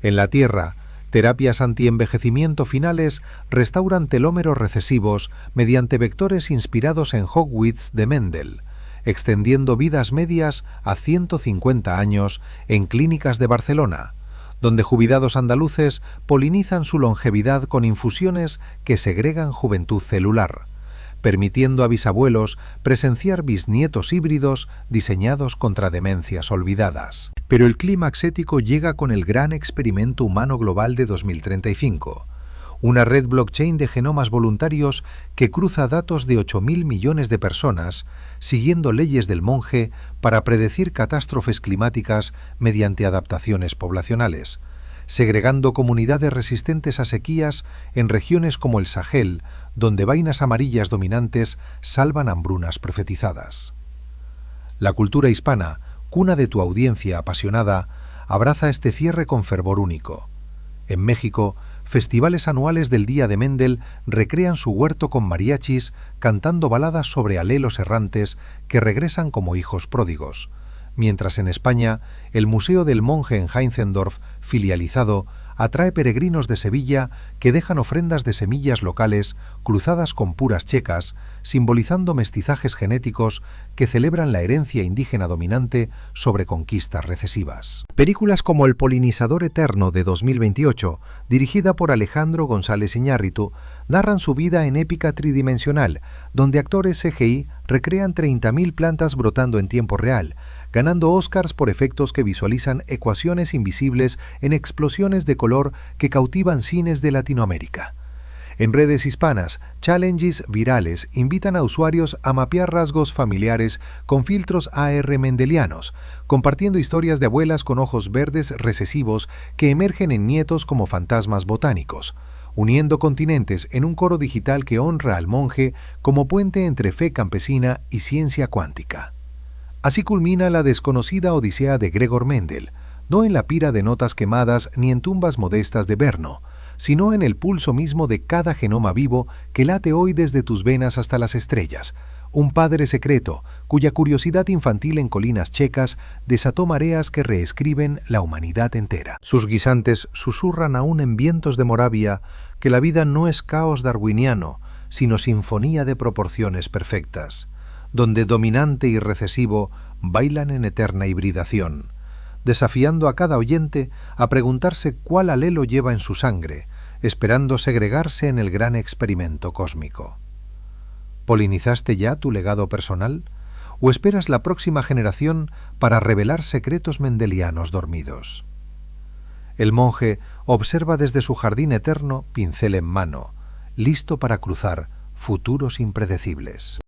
En la Tierra, terapias antienvejecimiento finales restauran telómeros recesivos mediante vectores inspirados en Hogwitz de Mendel, extendiendo vidas medias a 150 años en clínicas de Barcelona, donde jubilados andaluces polinizan su longevidad con infusiones que segregan juventud celular, permitiendo a bisabuelos presenciar bisnietos híbridos diseñados contra demencias olvidadas. Pero el clímax ético llega con el gran experimento humano global de 2035. Una red blockchain de genomas voluntarios que cruza datos de 8.000 millones de personas, siguiendo leyes del monje para predecir catástrofes climáticas mediante adaptaciones poblacionales, segregando comunidades resistentes a sequías en regiones como el Sahel, donde vainas amarillas dominantes salvan hambrunas profetizadas. La cultura hispana, cuna de tu audiencia apasionada, abraza este cierre con fervor único. En México, festivales anuales del Día de Mendel recrean su huerto con mariachis, cantando baladas sobre alelos errantes que regresan como hijos pródigos, mientras en España el Museo del Monje en Heinzendorf, filializado, atrae peregrinos de Sevilla que dejan ofrendas de semillas locales cruzadas con puras checas, simbolizando mestizajes genéticos que celebran la herencia indígena dominante sobre conquistas recesivas. Películas como El polinizador eterno de 2028, dirigida por Alejandro González Iñárritu, narran su vida en épica tridimensional, donde actores CGI recrean 30.000 plantas brotando en tiempo real, ganando Oscars por efectos que visualizan ecuaciones invisibles en explosiones de color que cautivan cines de Latinoamérica. En redes hispanas, challenges virales invitan a usuarios a mapear rasgos familiares con filtros AR mendelianos, compartiendo historias de abuelas con ojos verdes recesivos que emergen en nietos como fantasmas botánicos, uniendo continentes en un coro digital que honra al monje como puente entre fe campesina y ciencia cuántica. Así culmina la desconocida odisea de Gregor Mendel, no en la pira de notas quemadas ni en tumbas modestas de Brno, sino en el pulso mismo de cada genoma vivo que late hoy desde tus venas hasta las estrellas, un padre secreto cuya curiosidad infantil en colinas checas desató mareas que reescriben la humanidad entera. Sus guisantes susurran aún en vientos de Moravia que la vida no es caos darwiniano, sino sinfonía de proporciones perfectas, donde dominante y recesivo bailan en eterna hibridación, desafiando a cada oyente a preguntarse cuál alelo lleva en su sangre, esperando segregarse en el gran experimento cósmico. ¿Polinizaste ya tu legado personal? ¿O esperas la próxima generación para revelar secretos mendelianos dormidos? El monje observa desde su jardín eterno, pincel en mano, listo para cruzar futuros impredecibles.